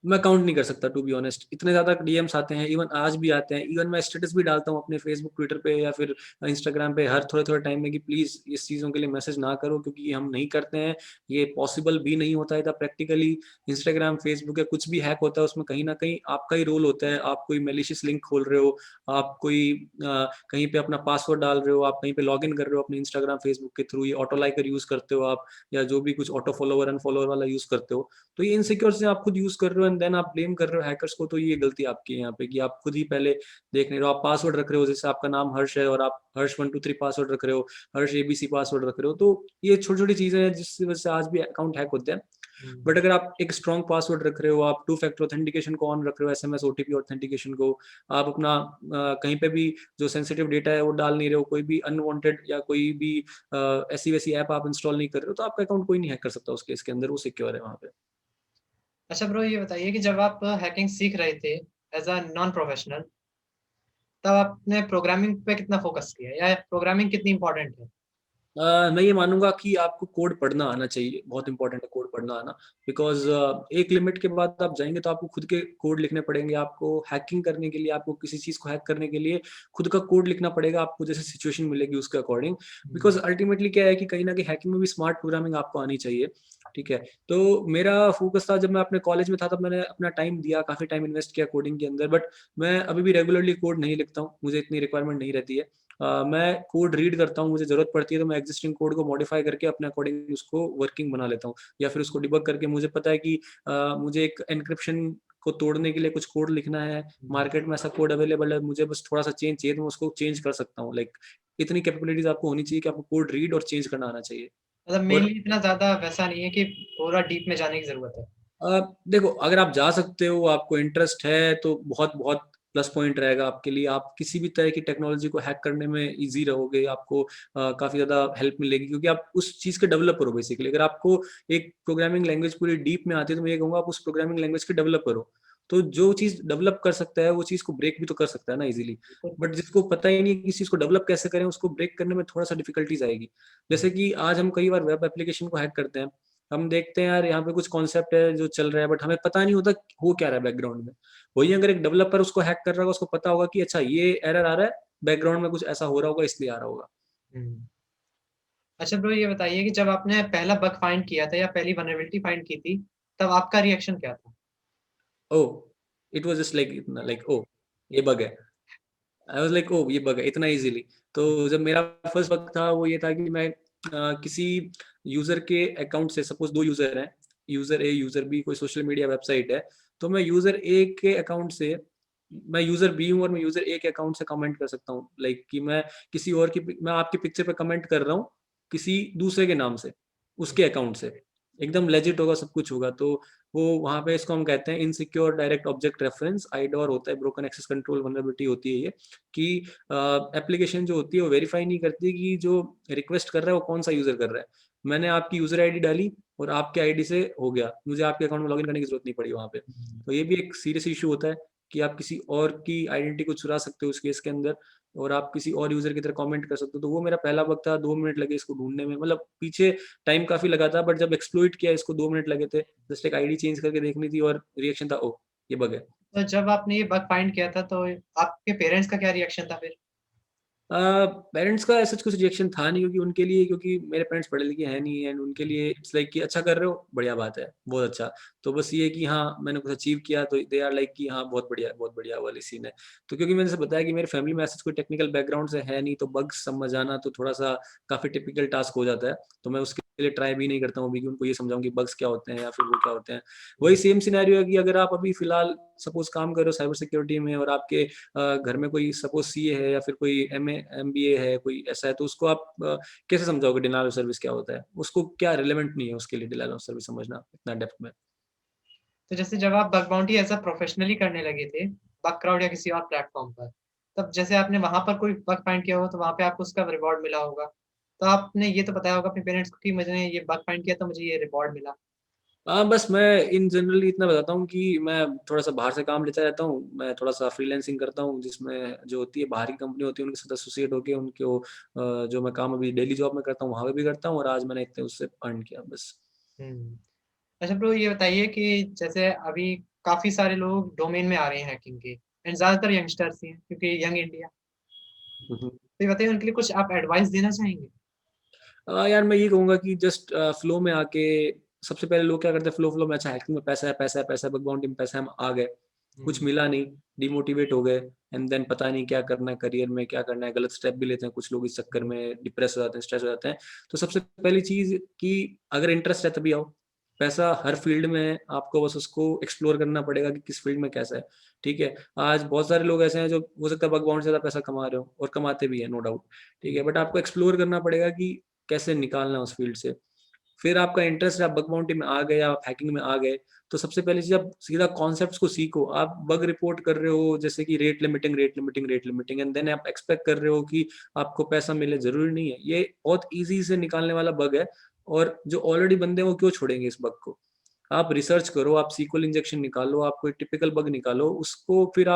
मैं काउंट नहीं कर सकता टू बी ऑनेस्ट, इतने ज़्यादा डीएम्स आते हैं, इवन आज भी आते हैं। इवन मैं स्टेटस भी डालता हूँ अपने फेसबुक, ट्विटर पे या फिर इंस्टाग्राम पे हर थोड़े-थोड़े टाइम में कि प्लीज़ इस चीज़ों के लिए मैसेज ना करो, क्योंकि ये हम नहीं करते हैं, ये पॉसिबल भी नहीं होता है इतना प्रैक्टिकली। इंस्टाग्राम, फेसबुक या कुछ भी हैक होता है उसमें कहीं न कहीं आपका ही रोल होता है। आप कोई मैलिशियस लिंक खोल रहे हो, आप कोई कहीं पे अपना पासवर्ड डाल रहे हो, आप कहीं पे लॉगिन कर रहे हो अपने इंस्टाग्राम, फेसबुक के थ्रू, ये ऑटो लाइकर यूज़ करते हो आप, या जो भी कुछ ऑटो फॉलोवर, अनफॉलोवर वाला यूज़ करते हो। तो ये इनसिक्योर चीज़ें आप खुद यूज़ कर रहे हो एंड देन आप ब्लेम कर रहे हो हैकर्स को, तो ये गलती आपकी है यहाँ पे कि आप खुद ही पहले देख नहीं रहे हो। आप पासवर्ड रख रहे हो, जैसे आपका नाम हर्ष है और आप हर्ष 123 पासवर्ड रख रहे हो, हर्ष एबीसी पासवर्ड रख रहे हो, तो ये छोटी-छोटी चीज़ें हैं जिसकी वजह से आज भी अकाउंट हैक होते हैं। हुँ। बट अगर आप एक स्ट्रॉन्ग पासवर्ड रख रहे हो, आप टू फैक्टर ऑथेंटिकेशन को ऑन रख रहे हो, एसएमएस, ओटीपी ऑथेंटिकेशन को, आप अपना कहीं पे भी जो सेंसिटिव डेटा है वो डाल नहीं रहे हो, कोई भी अनवांटेड या कोई भी ऐसी-वैसी ऐप आप इंस्टॉल नहीं कर रहे हो, तो आपका अकाउंट कोई नहीं हैक कर सकता उस केस के अंदर, वो सिक्योर है वहाँ पे। अच्छा ब्रो ये बताइए कि जब आप हैकिंग सीख रहे थे एज़ अ नॉन प्रोफेशनल, तब आपने प्रोग्रामिंग पे कितना फ़ोकस किया या प्रोग्रामिंग कितनी इम्पोर्टेंट है? मैं ये मानूँगा कि आपको कोड पढ़ना आना चाहिए, बहुत इम्पोर्टेंट है कोड पढ़ना आना, बिकॉज़ एक लिमिट के बाद आप जाएँगे तो आपको खुद के कोड लिखने पड़ेंगे, आपको हैकिंग करने के लिए, आपको किसी चीज़ को हैक करने के लिए खुद का कोड लिखना पड़ेगा, आपको जैसे सिचुएशन मिलेगी उसके अकॉर्डिंग। हुँ। बिकॉज़ अल्टीमेटली क्या है कि कहीं न कहीं हैकिंग में भी स्मार्ट प्रोग्रामिंग आपको आनी चाहिए, ठीक है? तो मेरा फ़ोकस था, जब मैं अपने कॉलेज में था तब मैंने अपना टाइम दिया, काफ़ी टाइम इन्वेस्ट किया कोडिंग के अंदर, बट मैं अभी भी रेगुलरली कोड नहीं लिखता हूँ, मुझे इतनी रिक्वायरमेंट नहीं रहती है। मैं कोड रीड करता हूँ, मुझे ज़रूरत पड़ती है तो मैं एक्जिस्टिंग कोड को मॉडिफ़ाई करके अपने अकॉर्डिंग उसको वर्किंग बना लेता हूँ, या फिर उसको डिबग करके मुझे पता है कि मुझे एक एन्क्रिप्शन को तोड़ने के लिए कुछ कोड लिखना है, हुँ। मार्केट में ऐसा कोड अवेलेबल है, मुझे बस थोड़ा-सा चेंज चाहिए तो मैं उसको चेंज कर सकता हूँ। लाइक इतनी कैपेबिलिटीज़ आपको होनी चाहिए कि आपको कोड रीड और चेंज करना आना चाहिए। मतलब और मेनली इतना ज़्यादा वैसा नहीं है कि पूरा डीप में जाने की ज़रूरत है। देखो, अगर आप जा सकते हो, आपको इंटरेस्ट है, तो बहुत-बहुत प्लस पॉइंट रहेगा आपके लिए। आप किसी भी तरह की टेक्नोलॉजी को हैक करने में ईज़ी रहोगे, आपको काफ़ी ज़्यादा हेल्प मिलेगी, क्योंकि आप उस चीज़ के डेवलपर हो बेसिकली। अगर आपको एक प्रोग्रामिंग लैंग्वेज पूरी डीप में आती है, तो मैं ये कहूँगा आप उस प्रोग्रामिंग लैंग्वेज के डेवलपर हो। तो जो चीज़ डेवलप कर सकता है वो चीज़ को ब्रेक भी तो कर सकता है ना इजीली। बट जिसको पता ही नहीं है कि किस चीज़ को डेवलप कैसे करें, उसको ब्रेक करने में थोड़ा-सा डिफिकल्टीज़ आएगी। जैसे कि आज हम कई बार वेब एप्लीकेशन को हैक करते हैं। हम देखते हैं यार यहाँ पे कुछ कॉन्सेप्ट है जो चल रहा है, बट हमें पता नहीं होता हो क्या रहा है बैकग्राउंड में। वही अगर एक डेवलपर उसको हैक कर रहा होगा, उसको पता होगा कि अच्छा ये एरर आ रहा है, बैकग्राउंड में कुछ ऐसा हो रहा होगा इसलिए आ रहा होगा। हुँ। अच्छा ब्रो ये बताइए कि जब आपने पहला बग फाइंड किया था या पहली वल्नरेबिलिटी फाइंड की थी, तब आपका रिएक्शन क्या था? Oh! It was just like oh! ये बग है। I was like oh! ये बग है इतना ईज़िली। तो जब मेरा फर्स्ट बग था वो ये था कि मैं किसी यूज़र के अकाउंट से, सपोज़ 2 यूज़र हैं, यूज़र ए, यूज़र बी, कोई सोशल मीडिया वेबसाइट है, तो मैं यूज़र ए के अकाउंट से, मैं यूज़र बी हूँ और मैं यूज़र ए के अकाउंट से कमेंट कर सकता हूँ। लाइक कि मैं आपकी पिक्चर पे कमेंट कर रहा हूँ, किसी दूसरे के नाम से, हुँ, उसके अकाउंट से। एकदम लेजिट होगा, सब कुछ होगा। तो वो वहाँ पे इसको हम कहते हैं इनसिक्योर डायरेक्ट ऑब्जेक्ट रेफरेंस, आईडोर होता है, ब्रोकन एक्सेस कंट्रोल वल्नरेबिलिटी होती है ये, कि एप्लीकेशन जो होती है वो वेरीफाई नहीं करती कि जो रिक्वेस्ट कर रहा है वो कौन-सा यूज़र कर रहा है। मैंने आपकी यूज़र आईडी डाली और आपके आईडी से हो गया, मुझे आपके अकाउंट में लॉगिन करने की ज़रूरत नहीं पड़ी वहाँ पे। हुँ। तो ये भी एक सीरियस इश्यू होता है कि आप किसी और की आइडेंटिटी को चुरा सकते हो उस केस के अंदर, और आप किसी और यूज़र की तरह कमेंट कर सकते हो। तो वो मेरा पहला बग था, 2 मिनट लगे इसको ढूँढने में, मतलब पीछे टाइम काफ़ी लगा था, बट जब एक्सप्लॉइट किया इसको 2 मिनट लगे थे। जस्ट एक आईडी चेंज करके देखनी थी और रिएक्शन था, ओह! ये बग है। तो जब आपने ये बग फाइंड किया था तो आपके पेरेंट्स का क्या रिएक्शन था फिर? अ, पेरेंट्स का ऐसा कुछ रिएक्शन था नहीं, क्योंकि उनके लिए, क्योंकि मेरे पेरेंट्स पढ़े-लिखे हैं नहीं, एंड उनके लिए इट्स लाइक कि अच्छा कर रहे हो, बढ़िया बात है, बहुत अच्छा। तो बस ये है कि हाँ, मैंने कुछ अचीव किया तो दे आर लाइक कि हाँ, बहुत बढ़िया वाली सीन है। तो क्योंकि मैंने जैसे बताया कि मेरी फैमिली में ऐसा कोई टेक्निकल बैकग्राउंड से है नहीं, तो बग्स समझ आना तो थोड़ा-सा काफ़ी टिपिकल टास्क हो जाता है। तो मैं उसके लिए ट्राई भी नहीं करता हूँ अभी कि उनको ये समझाऊँ कि बग्स क्या होते हैं या फिर वो क्या होते हैं। वही हुँ। सेम सिनेरियो है कि अगर आप अभी फिलहाल सपोज़ काम कर रहे हो साइबर सिक्योरिटी में, और आपके घर में कोई सपोज़ सीए है या फिर कोई एमए एमबीए है, कोई ऐसा है, तो उसको आप कैसे समझाओगे डिनायल ऑफ सर्विस क्या होता है? उसको क्या रिलेवेंट नहीं है उसके लिए डिनायल ऑफ सर्विस समझना इतना डेप्थ में। तो जैसे जब आप bug bounty as a professionally करने लगे थे, बगक्राउड या किसी और प्लेटफ़ॉर्म पर, तब जैसे आपने वहाँ पर कोई बग फाइंड किया होगा तो वहाँ पे आपको उसका रिवॉर्ड मिला होगा। तो आपने ये तो बताया होगा अपने पेरेंट्स को कि मैंने ये बग फाइंड किया तो मुझे ये रिवॉर्ड मिला। हाँ, बस मैं इन जनरली इतना बताता हूँ कि मैं थोड़ा-सा बाहर से काम लेता रहता हूँ। मैं थोड़ा-सा फ्रीलांसिंग करता हूँ, जिसमें जो होती है बाहर की कंपनी होती है, उनके साथ एसोसिएट होके उनको जो मैं काम अभी डेली जॉब में करता हूँ, वहाँ पे भी करता हूँ, और आज मैंने इतने उससे अर्न किया बस। हुँ। अच्छा ब्रो ये बताइए कि जैसे अभी काफ़ी सारे लोग डोमेन में आ रहे हैं हैकिंग के एंड ज़्यादातर यंगस्टर्स ही हैं क्योंकि यंग इंडिया। हुँ, हुँ। तो ये बताइए उनके लिए कुछ आप एडवाइस देना चाहेंगे? यार मैं ये कहूँगा कि जस्ट फ्लो में आके, सबसे पहले लोग क्या करते हैं, फ्लो में, अच्छा हैकिंग में पैसा है, पैसा है, पैसा है, बग बाउंटी में पैसा है, हम आ गए, कुछ हुँ, मिला नहीं, डिमोटिवेट हो गए, एंड देन पता नहीं क्या करना है, करियर में क्या करना है, गलत स्टेप भी लेते हैं कुछ लोग, इस चक्कर हुँ, में डिप्रेस हो जाते हैं, स्ट्रेस हो जाते हैं। तो सबसे पहली चीज़ कि अगर इंटरेस्ट है तभी आओ। पैसा हर फील्ड में है, आपको बस उसको एक्सप्लोर करना पड़ेगा कि किस फील्ड में कैसा है, ठीक है? आज बहुत सारे लोग ऐसे हैं जो हो सकता है बग बाउंटी से ज़्यादा पैसा कमा रहे हो, और कमाते भी हैं नो डाउट, ठीक हुँ। है? बट आपको एक्सप्लोर करना पड़ेगा कि कैसे निकालना है उस फील्ड से। फिर आपका इंटरेस्ट है, आप बग बाउंटी में आ गए, आप हैकिंग में आ गए, तो सबसे पहली चीज़ आप सीधा कॉन्सेप्ट्स को सीखो। आप बग रिपोर्ट कर रहे हो जैसे कि रेट लिमिटिंग एंड देन आप एक्सपेक्ट कर रहे हो कि आपको पैसा मिले, ज़रूरी नहीं है। ये बहुत ईज़ी से निकालने वाला बग है, और जो ऑलरेडी बंदे हैं वो क्यों छोड़ेंगे इस बग को? आप रिसर्च करो, आप SQL इंजेक्शन निकालो, आप कोई टिपिकल बग निकालो, उसको फिर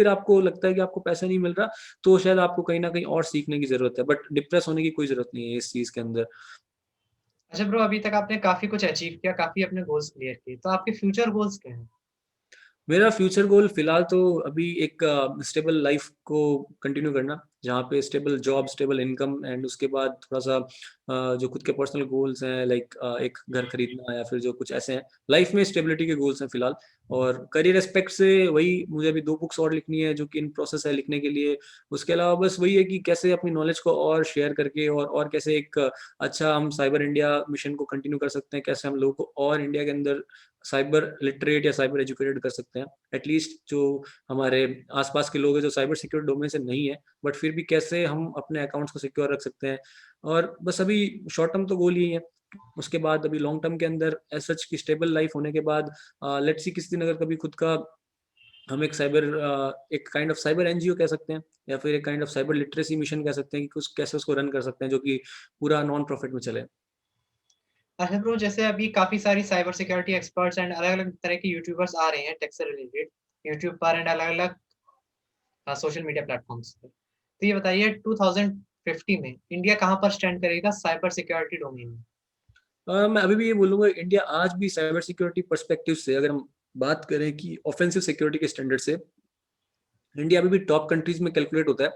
आपको लगता है कि आपको पैसा नहीं मिल रहा, तो शायद आपको कहीं न कहीं और सीखने की ज़रूरत है, बट डिप्रेस होने की कोई ज़रूरत नहीं है इस चीज़ के अंदर। अच्छा ब्रो अभी तक आपने काफ़ी कुछ अचीव किया, काफ़ी अपने गोल्स क्लियर किए। तो आपके फ्यूचर गोल्स क्या हैं? मेरा फ्यूचर गोल फिलहाल तो अभी एक स्टेबल लाइफ को कंटिन्यू करना, जहाँ पे stable job, stable income, and उसके बाद थोड़ा-सा जो खुद के पर्सनल गोल्स हैं, लाइक एक घर खरीदना या फिर जो कुछ ऐसे हैं, लाइफ में स्टेबिलिटी के गोल्स हैं फिलहाल। और करियर एस्पेक्ट से वही, मुझे अभी 2 बुक्स और लिखनी है जो कि इन प्रोसेस है लिखने के लिए। उसके अलावा बस वही है कि कैसे अपनी नॉलेज को और शेयर करके, और कैसे एक अच्छा हम साइबर इंडिया मिशन को कंटिन्यू कर सकते हैं, कैसे हम लोगों को और इंडिया के अंदर साइबर लिटरेट या साइबर एजुकेटेड कर सकते हैं। एटलीस्ट जो हमारे आस-पास के लोग हैं जो साइबर सिक्योरिटी डोमेन से नहीं है, बट फिर भी कैसे हम अपने अकाउंट्स को सिक्योर रख सकते हैं। और बस अभी शॉर्ट टर्म तो गोल यही है। उसके बाद अभी लॉन्ग टर्म के अंदर एज़ सच की स्टेबल लाइफ होने के बाद लेट्स सी किसी दिन अगर कभी खुद का हम एक काइंड ऑफ साइबर एनजीओ कह सकते हैं, या फिर एक kind of cyber literacy mission कह सकते हैं कि कुछ कैसे उसको रन कर सकते हैं जो कि पूरा नॉन प्रॉफिट में चले। अच्छा ब्रो, जैसे अभी काफ़ी सारी साइबर सिक्योरिटी एक्सपर्ट्स एंड अलग-अलग तरह के यूट्यूबर्स आ रहे हैं टेक से रिलेटेड, यूट्यूब पर एंड अलग-अलग सोशल मीडिया प्लेटफ़ॉर्म्स पे। तो ये बताइए 2050 में इंडिया कहाँ पर स्टैंड करेगा साइबर सिक्योरिटी डोमेन में? मैं अभी भी ये बोलूँगा, इंडिया आज भी साइबर सिक्योरिटी पर्सपेक्टिव से अगर हम बात करें कि ऑफेंसिव सिक्योरिटी के स्टैंडर्ड से, इंडिया अभी भी टॉप कंट्रीज में कैलकुलेट होता है।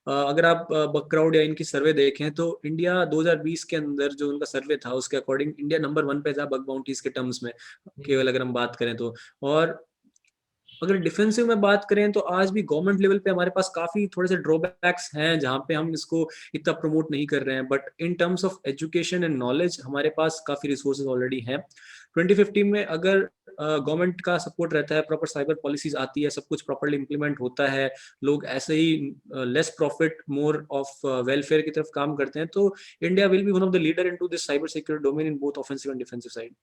अगर आप बकक्राउड या इनकी सर्वे देखें तो इंडिया 2020 के अंदर जो उनका सर्वे था उसके अकॉर्डिंग इंडिया नंबर 1 पे था बग बाउंटीज के टर्म्स में, हुँ, केवल अगर हम बात करें तो। और अगर डिफेंसिव में बात करें तो आज भी गवर्नमेंट लेवल पे हमारे पास काफी थोड़े से ड्रॉबैक्स हैं जहाँ पे हम इसको इतना प्रमोट नहीं कर रहे हैं, but in terms of education and knowledge हमारे पास काफी रिसोर्सेज ऑलरेडी हैं। 2050 में अगर गवर्नमेंट का सपोर्ट रहता है, प्रॉपर साइबर पॉलिसीज आती है, सब कुछ प्रॉपर्ली इंप्लीमेंट होता है, लोग ऐसे ही less profit more of welfare की तरफ काम करते हैं, तो India will be one of the leader into this cyber security domain in both offensive and defensive side.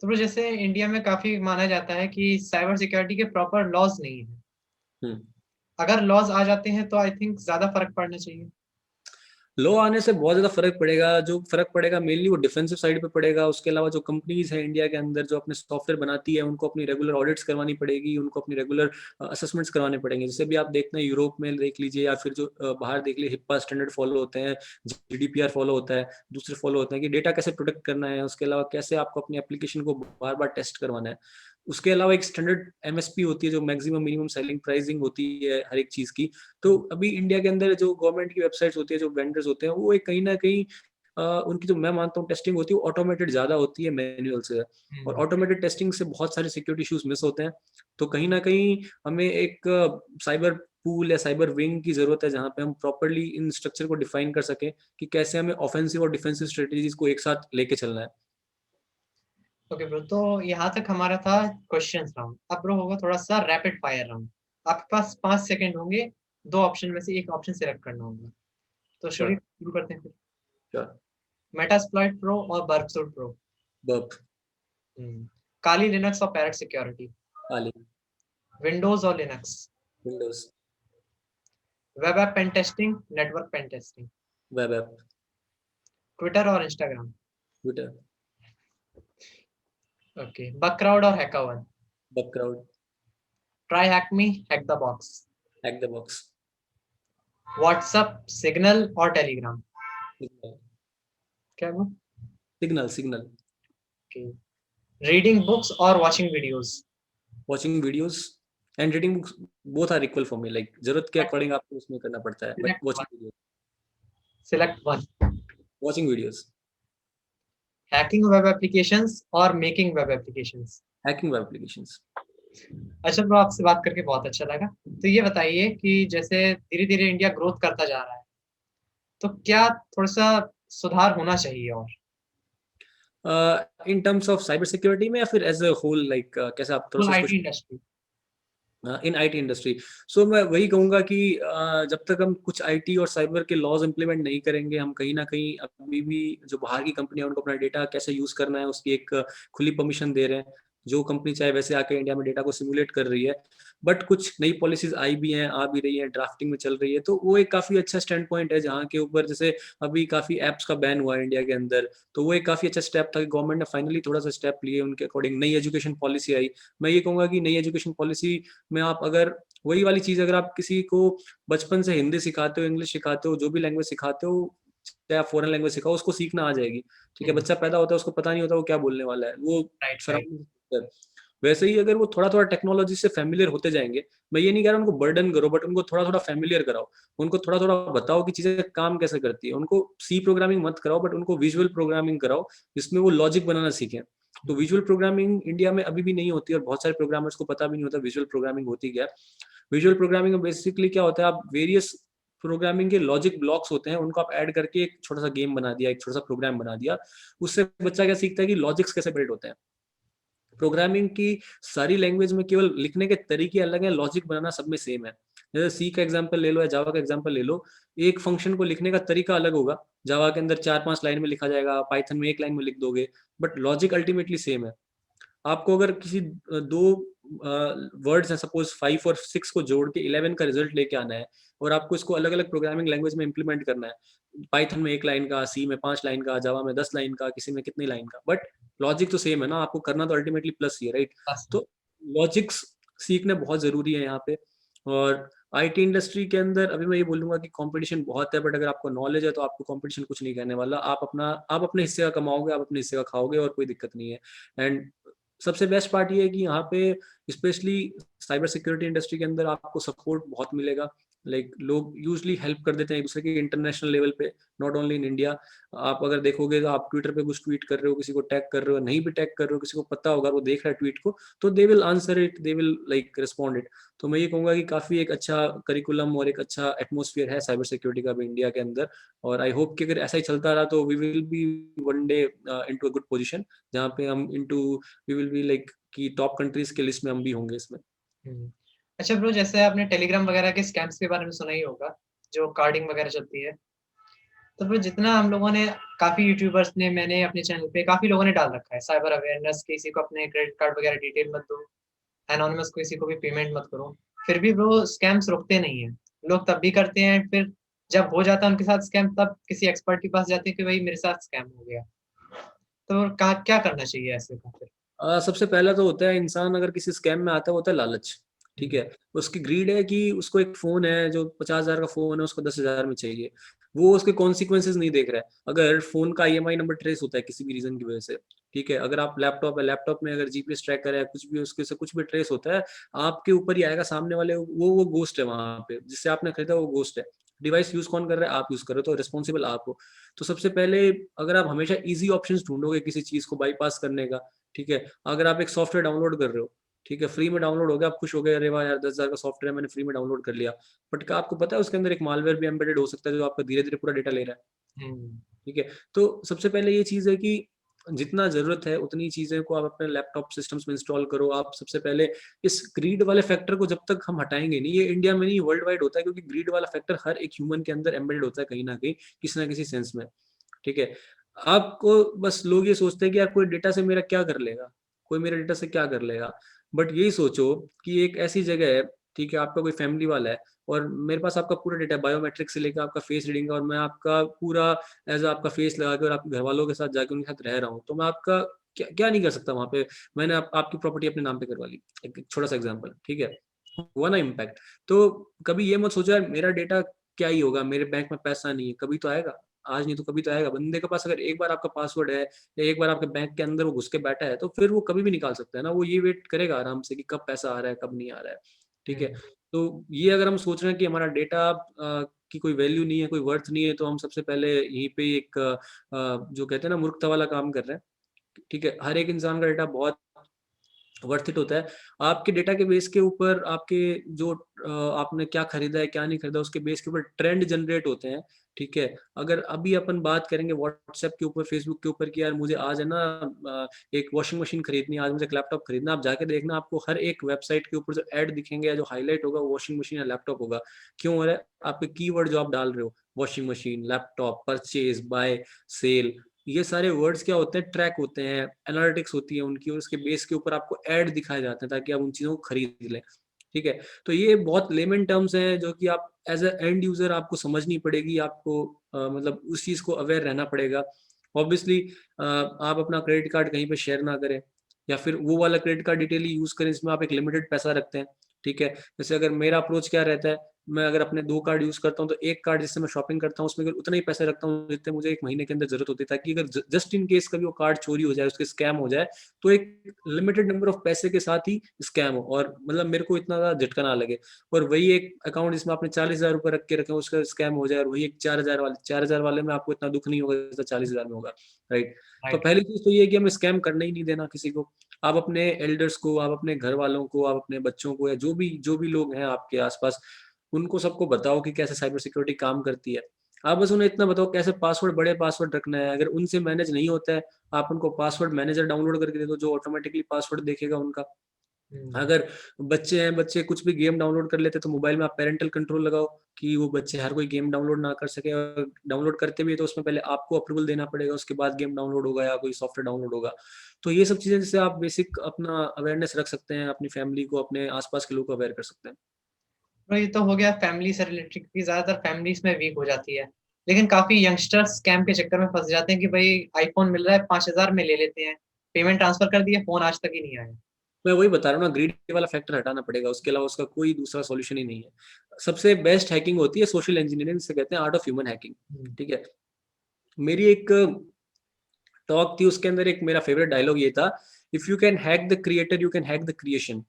तो ब्रो जैसे इंडिया में काफ़ी माना जाता है कि साइबर सिक्योरिटी के प्रॉपर लॉज़ नहीं हैं। हम्म। अगर लॉज़ आ जाते हैं तो आई थिंक ज़्यादा फ़र्क पड़ना चाहिए। लॉ आने से बहुत ज्यादा फर्क पड़ेगा। जो फर्क पड़ेगा मेनली वो डिफेंसिव साइड पे पड़ेगा। उसके अलावा जो कंपनीज है इंडिया के अंदर जो अपने सॉफ्टवेयर बनाती है उनको अपनी रेगुलर ऑडिट्स करवानी पड़ेगी, उनको अपनी रेगुलर असेसमेंट्स करवाने पड़ेंगे। जैसे भी आप देखते हैं यूरोप में देख लीजिए या फिर जो बाहर देख लीजिए, हिप्पा स्टैंडर्ड फॉलो होते हैं, जीडीपीआर फॉलो होता है, दूसरे फॉलो होते हैं कि डेटा कैसे प्रोटेक्ट करना है, उसके अलावा कैसे आपको अपनी एप्लीकेशन को बार बार टेस्ट करवाना है। उसके अलावा एक स्टैंडर्ड एमएसपी होती है जो मैक्सिमम मिनिमम सेलिंग प्राइसिंग होती है हर एक चीज की। तो अभी इंडिया के अंदर जो गवर्नमेंट की वेबसाइट्स होती है, जो वेंडर्स होते हैं, वो एक कहीं ना कहीं उनकी जो मैं मानता हूँ टेस्टिंग होती है वो ऑटोमेटेड ज्यादा होती है मैन्युअल से। और हुँ। ऑटोमेटेड टेस्टिंग से बहुत सारे सिक्योरिटी इश्यूज मिस होते हैं। तो कहीं ना कहीं हमें एक साइबर पूल या साइबर विंग की जरूरत है जहाँ पे हम प्रॉपरली इन स्ट्रक्चर को डिफाइन कर सकें कि कैसे हमें ऑफेंसिव और डिफेंसिव स्ट्रेटेजीज को एक साथ लेके चलना है। ओके ब्रो, तो यहाँ तक हमारा था क्वेश्चंस राउंड। अब ब्रो होगा थोड़ा-सा रैपिड फायर राउंड। आपके पास 5 सेकंड होंगे, 2 ऑप्शन में से 1 ऑप्शन सिलेक्ट करना होगा। तो चलिए श्योर। शुरू करते हैं फिर। श्योर। मेटास्प्लॉइट प्रो और बर्कसूट प्रो। बर्प। हुँ। काली लिनक्स और पैरेट सिक्योरिटी। आली। विंडोज़ और Linux. Windows. Web app pen testing, network pen testing. Web app. Twitter और इंस्टाग्राम। ट्विटर। ओके, बगक्राउड और HackerOne. Bugcrowd. TryHackMe, Hack The Box. Hack The Box. WhatsApp, Signal और Telegram. Signal. क्या है वो? Signal. Signal. Okay. Reading books और watching videos. watching videos and reading books, both are equal for me, like जरूरत के but according आपको उसमें करना पड़ता है, but select one, watching videos। Select one. watching videos। Hacking web applications और making web applications. hacking web applications। अच्छा bro, आपसे बात करके बहुत अच्छा लगा। तो ये बताइए कि जैसे धीरे-धीरे इंडिया ग्रोथ करता जा रहा है, तो क्या थोड़ा-सा सुधार होना चाहिए और? In terms of cyber security में या फिर एज अ होल, लाइक कैसे आप थोड़ा फुल सा आईटी इसको industry. In IT industry. So मैं वही कहूंगा कि जब तक हम कुछ आईटी और साइबर के लॉज इंप्लीमेंट नहीं करेंगे, हम कहीं ना कहीं अभी भी जो बाहर की कंपनी है उनको अपना डेटा कैसे यूज करना है उसकी एक खुली परमिशन दे रहे हैं। जो कंपनी चाहे वैसे आके इंडिया में डेटा को सिमुलेट कर रही है। बट कुछ नई पॉलिसीज आई भी हैं, आ भी रही हैं, ड्राफ्टिंग में चल रही है, तो वो एक काफी अच्छा स्टैंड पॉइंट है जहाँ के ऊपर जैसे अभी काफी एप्स का बैन हुआ है इंडिया के अंदर। तो वो एक काफी अच्छा स्टेप था कि गवर्नमेंट ने फाइनली थोड़ा सा स्टेप लिए, उनके अकॉर्डिंग नई एजुकेशन पॉलिसी आई। मैं ये कहूंगा कि नई एजुकेशन पॉलिसी में आप अगर वही वाली चीज, अगर आप किसी को बचपन से हिंदी सिखाते हो, इंग्लिश सिखाते हो, जो भी लैंग्वेज सिखाते हो, चाहे आप फॉरेन लैंग्वेज सिखाओ, उसको सीखना आ जाएगी। ठीक है, हुँ, बच्चा पैदा होता है उसको पता नहीं होता वो क्या बोलने वाला है, वो राइट, राइट। सराउंडिंग। वैसे ही अगर वो थोड़ा थोड़ा टेक्नोलॉजी से फैमिलियर होते जाएंगे, मैं ये नहीं कह रहा उनको बर्डन करो, बट उनको थोड़ा थोड़ा फैमिलियर कराओ। उनको थोड़ा थोड़ा बताओ कि चीजें काम कैसे करती है। उनको सी प्रोग्रामिंग मत कराओ, बट उनको विजुअल प्रोग्रामिंग कराओ जिसमें वो लॉजिक बनाना सीखें। तो विजुअल प्रोग्रामिंग इंडिया में अभी भी नहीं होती और बहुत सारे प्रोग्रामर्स को पता भी नहीं होता विजुअल प्रोग्रामिंग होती क्या है। विजुअल प्रोग्रामिंग में बेसिकली क्या होता है, आप वेरियस प्रोग्रामिंग के लॉजिक ब्लॉक्स होते हैं, उनको आप ऐड करके एक छोटा सा गेम बना दिया, एक छोटा सा प्रोग्राम बना दिया। उससे बच्चा क्या सीखता है कि लॉजिक्स कैसे बिल्ड होते हैं। प्रोग्रामिंग की सारी लैंग्वेज में केवल लिखने के तरीके अलग हैं, लॉजिक बनाना सब में सेम है। जैसे सी का एग्जांपल ले लो या जावा का एग्जांपल ले लो, एक फंक्शन को लिखने का तरीका अलग होगा। जावा के अंदर 4-5 लाइन में लिखा जाएगा, पाइथन में एक लाइन में लिख दोगे, बट लॉजिक अल्टीमेटली सेम है। आपको अगर किसी दो वर्ड्स हैं, सपोज 5 और 6 को जोड़ के 11 का रिजल्ट लेके आना है और आपको इसको अलग अलग प्रोग्रामिंग लैंग्वेज में इंप्लीमेंट करना है, पाइथन में 1 लाइन का, सी में 5 लाइन का, जावा में 10 लाइन का, किसी में कितनी लाइन का, बट लॉजिक तो सेम है ना, आपको करना तो अल्टीमेटली प्लस ही है, राइट? बस। तो लॉजिक्स सीखना बहुत ज़रूरी है यहाँ पे। और आईटी इंडस्ट्री के अंदर अभी मैं ये बोलूँगा कि कॉम्पिटिशन बहुत है, बट अगर आपको नॉलेज है तो आपको कॉम्पिटिशन कुछ नहीं कहने वाला। आप अपने हिस्से का कमाओगे, आप अपने हिस्से का खाओगे और कोई दिक्कत नहीं है। एंड सबसे बेस्ट पार्ट ये है कि यहाँ पे स्पेशली साइबर सिक्योरिटी इंडस्ट्री के अंदर आपको सपोर्ट बहुत मिलेगा। लाइक लोग यूजली हेल्प कर देते हैं एक दूसरे के इंटरनेशनल लेवल पे, नॉट ओनली इन इंडिया। आप अगर देखोगे तो आप ट्विटर पे कुछ ट्वीट कर रहे हो, किसी को टैग कर रहे हो, नहीं भी टैग कर रहे हो, किसी को पता होगा, वो देख रहा है ट्वीट को, तो they will answer it, they will like respond it. तो मैं ये कहूँगा कि काफ़ी एक अच्छा करिकुलम और एक अच्छा एटमोसफियर है साइबर सिक्योरिटी का भी इंडिया के अंदर। और आई होप कि अगर ऐसा ही चलता रहा तो we will be one day into a good position, जहाँ पे हम वी विल बी लाइक कि टॉप कंट्रीज के लिस्ट में हम भी होंगे इसमें। हुँ। अच्छा ब्रो, जैसे आपने टेलीग्राम वगैरह के स्कैम्स के बारे में सुना ही होगा, जो कार्डिंग वगैरह चलती है। तो फिर जितना हम लोगों ने, काफ़ी यूट्यूबर्स ने, मैंने अपने चैनल पे काफ़ी लोगों ने डाल रखा है साइबर अवेयरनेस, किसी को अपने क्रेडिट कार्ड वगैरह डिटेल मत दो, एनोनिमस किसी को भी पेमेंट मत करो। फिर भी ब्रो स्कैम्स रुकते नहीं हैं। लोग तब भी करते हैं, फिर जब हो जाता है उनके साथ स्कैम, तब किसी एक्सपर्ट के पास जाते हैं कि भई मेरे साथ स्कैम हो गया। तो कहाँ क्या करना चाहिए ऐसे में फिर? सबसे पहला तो होता है, इंसान अगर किसी स्कैम में आता है, वो होता है लालच, ठीक हुँ, है? उसकी ग्रीड है कि उसको एक फ़ोन है जो 50,000 का फ़ोन है, उसको 10,000 में चाहिए। वो उसके कॉन्सिक्वेंसेज़ नहीं देख रहा है। अगर फ़ोन का ईएमआई नंबर ट्रेस होता है किसी भी रीज़न की वजह से, ठीक है? अगर आप लैपटॉप है, लैपटॉप में अगर जीपीएस ट्रैकर है, कुछ भी उसके से कुछ भी ट्रेस होता है, आपके ऊपर ही आएगा, सामने वाले वो घोस्ट है वहाँ पे, जिससे आपने खरीदा वो घोस्ट है। डिवाइस यूज़ कौन कर रहा है? आप यूज़ कर रहे हो, तो रिस्पॉन्सिबल आप हो। तो सबसे पहले अगर आप हमेशा ईज़ी ऑप्शंस ढूँढोगे किसी चीज़ को बाईपास करने का, ठीक है? अगर आप एक सॉफ्टवेयर डाउनलोड कर रहे हो, ठीक है? फ्री में डाउनलोड हो गया, आप खुश हो गए, अरे वाह यार 10,000 का सॉफ्टवेयर है, मैंने फ्री में डाउनलोड कर लिया। बट क्या आपको पता है उसके अंदर एक मालवेयर भी एम्बेडेड हो सकता है जो आपका धीरे-धीरे पूरा डेटा ले रहा है, हुँ, ठीक है? तो सबसे पहले ये चीज़ है कि जितना ज़रूरत है उतनी चीज़ें को आप अपने लैपटॉप सिस्टम्स में इंस्टॉल करो। आप सबसे पहले इस ग्रीड वाले फैक्टर को जब तक हम हटाएँगे नहीं, ये इंडिया में नहीं वर्ल्ड वाइड होता है, क्योंकि ग्रीड वाला फैक्टर हर एक ह्यूमन के अंदर एम्बेडेड होता है कहीं न कहीं, किसी न किसी सेंस में। ठीक है? आपको बस लोग ये सोचते हैं कि यार कोई डेटा से मेरा क्या कर लेगा? कोई मेरे डेटा से क्या कर लेगा? बट यही सोचो कि एक ऐसी जगह है, ठीक है, आपका कोई फैमिली वाला है और मेरे पास आपका पूरा डेटा है, बायोमेट्रिक से लेकर आपका फेस रीडिंग का, और मैं आपका पूरा एज़ आपका फेस लगा के और आपके घरवालों के साथ जाके उनके साथ रह रहा हूँ, तो मैं आपका क्या क्या नहीं कर सकता वहाँ पे? मैंने आपकी प्रॉपर्टी अपने नाम पे करवा ली। एक छोटा-सा एग्ज़ाम्पल, ठीक है? हुआ ना इम्पैक्ट। तो कभी ये मत सोचो यार मेरा डेटा क्या ही होगा, मेरे बैंक में पैसा नहीं है, कभी तो आएगा। आज नहीं तो कभी तो आएगा। बंदे के पास अगर एक बार आपका पासवर्ड है या एक बार आपके बैंक के अंदर वो घुस के बैठा है, तो फिर वो कभी भी निकाल सकता है ना। वो ये वेट करेगा आराम से कि कब पैसा आ रहा है, कब नहीं आ रहा है। ठीक है? हुँ। तो ये अगर हम सोच रहे हैं कि हमारा डेटा की कोई वैल्यू नहीं है, कोई वर्थ नहीं है, तो हम सबसे पहले यहीं पे एक जो कहते हैं ना मूर्खता वाला काम कर रहे हैं। ठीक है? हर एक इंसान का डेटा बहुत वर्थ इट होता है। आपके डेटा के बेस के ऊपर आपके जो आपने क्या खरीदा है, क्या नहीं खरीदा, उसके बेस के ऊपर ट्रेंड जनरेट होते हैं, ठीक है? अगर अभी अपन बात करेंगे व्हाट्सएप के ऊपर, फेसबुक के ऊपर कि यार मुझे आज है ना एक वॉशिंग मशीन खरीदनी है, आज मुझे एक लैपटॉप खरीदना है, आप जाके देखना आपको हर एक वेबसाइट के ऊपर जो ऐड दिखेंगे या जो हाइलाइट होगा वो वॉशिंग मशीन या लैपटॉप होगा। क्यों हो रहा है? आपके कीवर्ड जो आप डाल रहे हो, washing machine, laptop, purchase, buy, sale, ये सारे वर्ड्स क्या होते हैं, ट्रैक होते हैं, एनालिटिक्स होती है उनकी, और उसके बेस के ऊपर आपको ऐड दिखाए जाते हैं ताकि आप उन चीज़ों को खरीद लें, ठीक है? तो ये बहुत लेमन टर्म्स हैं जो कि आप एज़ अ एंड यूज़र आपको समझनी पड़ेगी, आपको मतलब उस चीज़ को अवेयर रहना पड़ेगा। ऑब्वियसली आप अपना क्रेडिट कार्ड कहीं पे शेयर ना करें या फिर वो वाला क्रेडिट कार्ड डिटेल ही यूज़ करें जिसमें आप एक लिमिटेड पैसा रखते हैं, ठीक है? जैसे अगर मेरा अप्रोच क्या रहता है, मैं अगर अपने 2 कार्ड यूज़ करता हूँ, तो 1 कार्ड जिससे मैं शॉपिंग करता हूँ, उसमें अगर उतना ही पैसे रखता हूँ, जितने मुझे 1 महीने के अंदर ज़रूरत होती है, ताकि अगर जस्ट इन केस कभी वो कार्ड चोरी हो जाए, उसके स्कैम हो जाए, तो एक लिमिटेड नंबर ऑफ पैसे के साथ ही स्कैम हो और मतलब मेरे को इतना ज़्यादा झटका ना लगे। और वही एक अकाउंट जिसमें आपने 40,000 रुपए रख के रखे हों, उसका स्कैम हो जाए, और वही एक 4,000 वाले में आपको इतना दुःख नहीं होगा, जितना 40,000 में होगा, राइट? तो राइट। पहली चीज़ तो ये है कि हमें स्कैम करने ही नहीं देना किसी को। आप अपने एल्डर्स को, आप अपने घर वालों को, आप अपने बच्चों को, या जो भी लोग हैं आपके आस-पास, उनको सबको बताओ कि कैसे साइबर सिक्योरिटी काम करती है। आप बस उन्हें इतना बताओ कैसे पासवर्ड, बड़े पासवर्ड रखना है। अगर उनसे मैनेज नहीं होता है, आप उनको पासवर्ड मैनेजर डाउनलोड करके दे दो, जो ऑटोमैटिकली पासवर्ड देखेगा उनका। हुँ, अगर बच्चे हैं, बच्चे कुछ भी गेम डाउनलोड कर लेते हैं, तो मोबाइल में आप पैरेंटल कंट्रोल लगाओ कि वो बच्चे हर कोई गेम डाउनलोड ना कर सके, और डाउनलोड करते भी हैं तो उसमें पहले आपको अप्रूवल देना पड़ेगा, उसके बाद गेम डाउनलोड होगा या कोई सॉफ्टवेयर डाउनलोड होगा। तो ये सब चीज़ें जिससे आप बेसिक अपना अवेयरनेस रख सकते हैं, अपनी फैमिली को, अपने आस-पास के लोगों को अवेयर कर सकते हैं। तो ये तो हो गया फैमिली से रिलेटेड, क्योंकि ज़्यादातर फैमिलीज़ में वीक हो जाती है। लेकिन काफ़ी यंगस्टर्स स्कैम के चक्कर में फँस जाते हैं कि भाई आईफ़ोन मिल रहा है 5000 में ले लेते हैं। पेमेंट ट्रांसफ़र कर दिया, फ़ोन आज तक ही नहीं आया। मैं वही बता रहा हूँ ना, ग्रीड वाला फैक्टर हटाना पड़ेगा, उसके अलावा उसका कोई दूसरा सॉल्यूशन ही नहीं है। सबसे बेस्ट हैकिंग होती है सोशल इंजीनियरिंग, जिसे कहते हैं आर्ट ऑफ ह्यूमन हैकिंग, हुँ। ठीक है? मेरी एक टॉक थी, उसके अंदर एक मेरा फेवरेट डायलॉग ये था, if you can hack the creator you can hack the creation.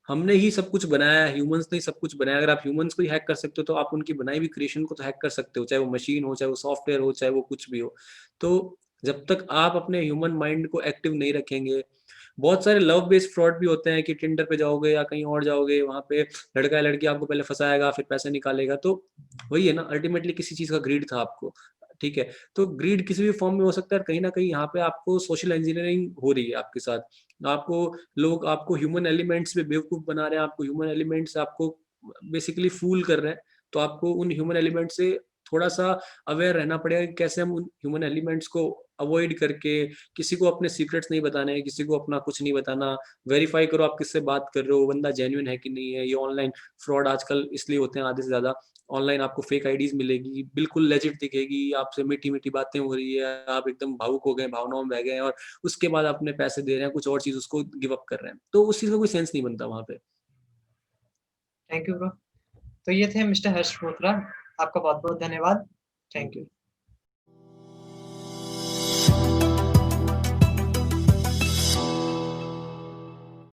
हमने ही सब कुछ बनाया है, ह्यूमंस ने ही सब कुछ बनाया। अगर आप ह्यूमंस को ही हैक कर सकते हो तो आप उनकी बनाई हुई क्रिएशन को तो हैक कर सकते हो, चाहे वो मशीन हो, चाहे वो सॉफ्टवेयर हो, चाहे वो कुछ भी हो। तो जब तक आप अपने ह्यूमन माइंड को एक्टिव नहीं रखेंगे, बहुत सारे लव बेस्ड फ्रॉड भी होते हैं कि टिंडर पे जाओगे या कहीं और जाओगे, वहाँ पे लड़का या लड़की आपको पहले फंसाएगा, फिर पैसे निकालेगा। तो वही है ना, अल्टीमेटली किसी चीज़ का ग्रीड था आपको, ठीक है? तो ग्रीड किसी भी फॉर्म में हो सकता है, कहीं न कहीं यहाँ पे आपको सोशल इंजीनियरिंग हो रही है आपके साथ। आपको लोग आपको ह्यूमन एलिमेंट्स में बेवकूफ़ बना रहे हैं, आपको ह्यूमन एलिमेंट्स आपको बेसिकली फूल कर रहे हैं। तो आपको उन ह्यूमन एलिमेंट से थोड़ा-सा अवेयर रहना पड़ेगा कि कैसे हम उन ह्यूमन एलिमेंट्स को अवॉइड करके, किसी को अपने सीक्रेट्स नहीं बताने हैं, किसी को अपना कुछ नहीं बताना। वेरीफाई करो आप किससे बात कर रहे हो, वो बंदा जेन्युइन है कि नहीं है। ये ऑनलाइन फ्रॉड आजकल इसलिए होते हैं आधे से ज़्यादा, ऑनलाइन आपको फेक आईडीज़ मिलेगी, बिल्कुल लेजिट दिखेगी, आपसे मीठी-मीठी बातें हो रही है, आप एकदम भावुक हो गए, भावनाओं में बह गए हैं और उसके बाद अपने पैसे दे रहे हैं, कुछ और चीज़ उसको गिव अप कर रहे हैं। तो उस चीज़ का कोई सेंस नहीं बनता वहाँ पे। Thank you bro. तो ये थे मिस्टर हर्ष मोत्रा। आपका बहुत-बहुत धन्यवाद। Thank thank you. यू।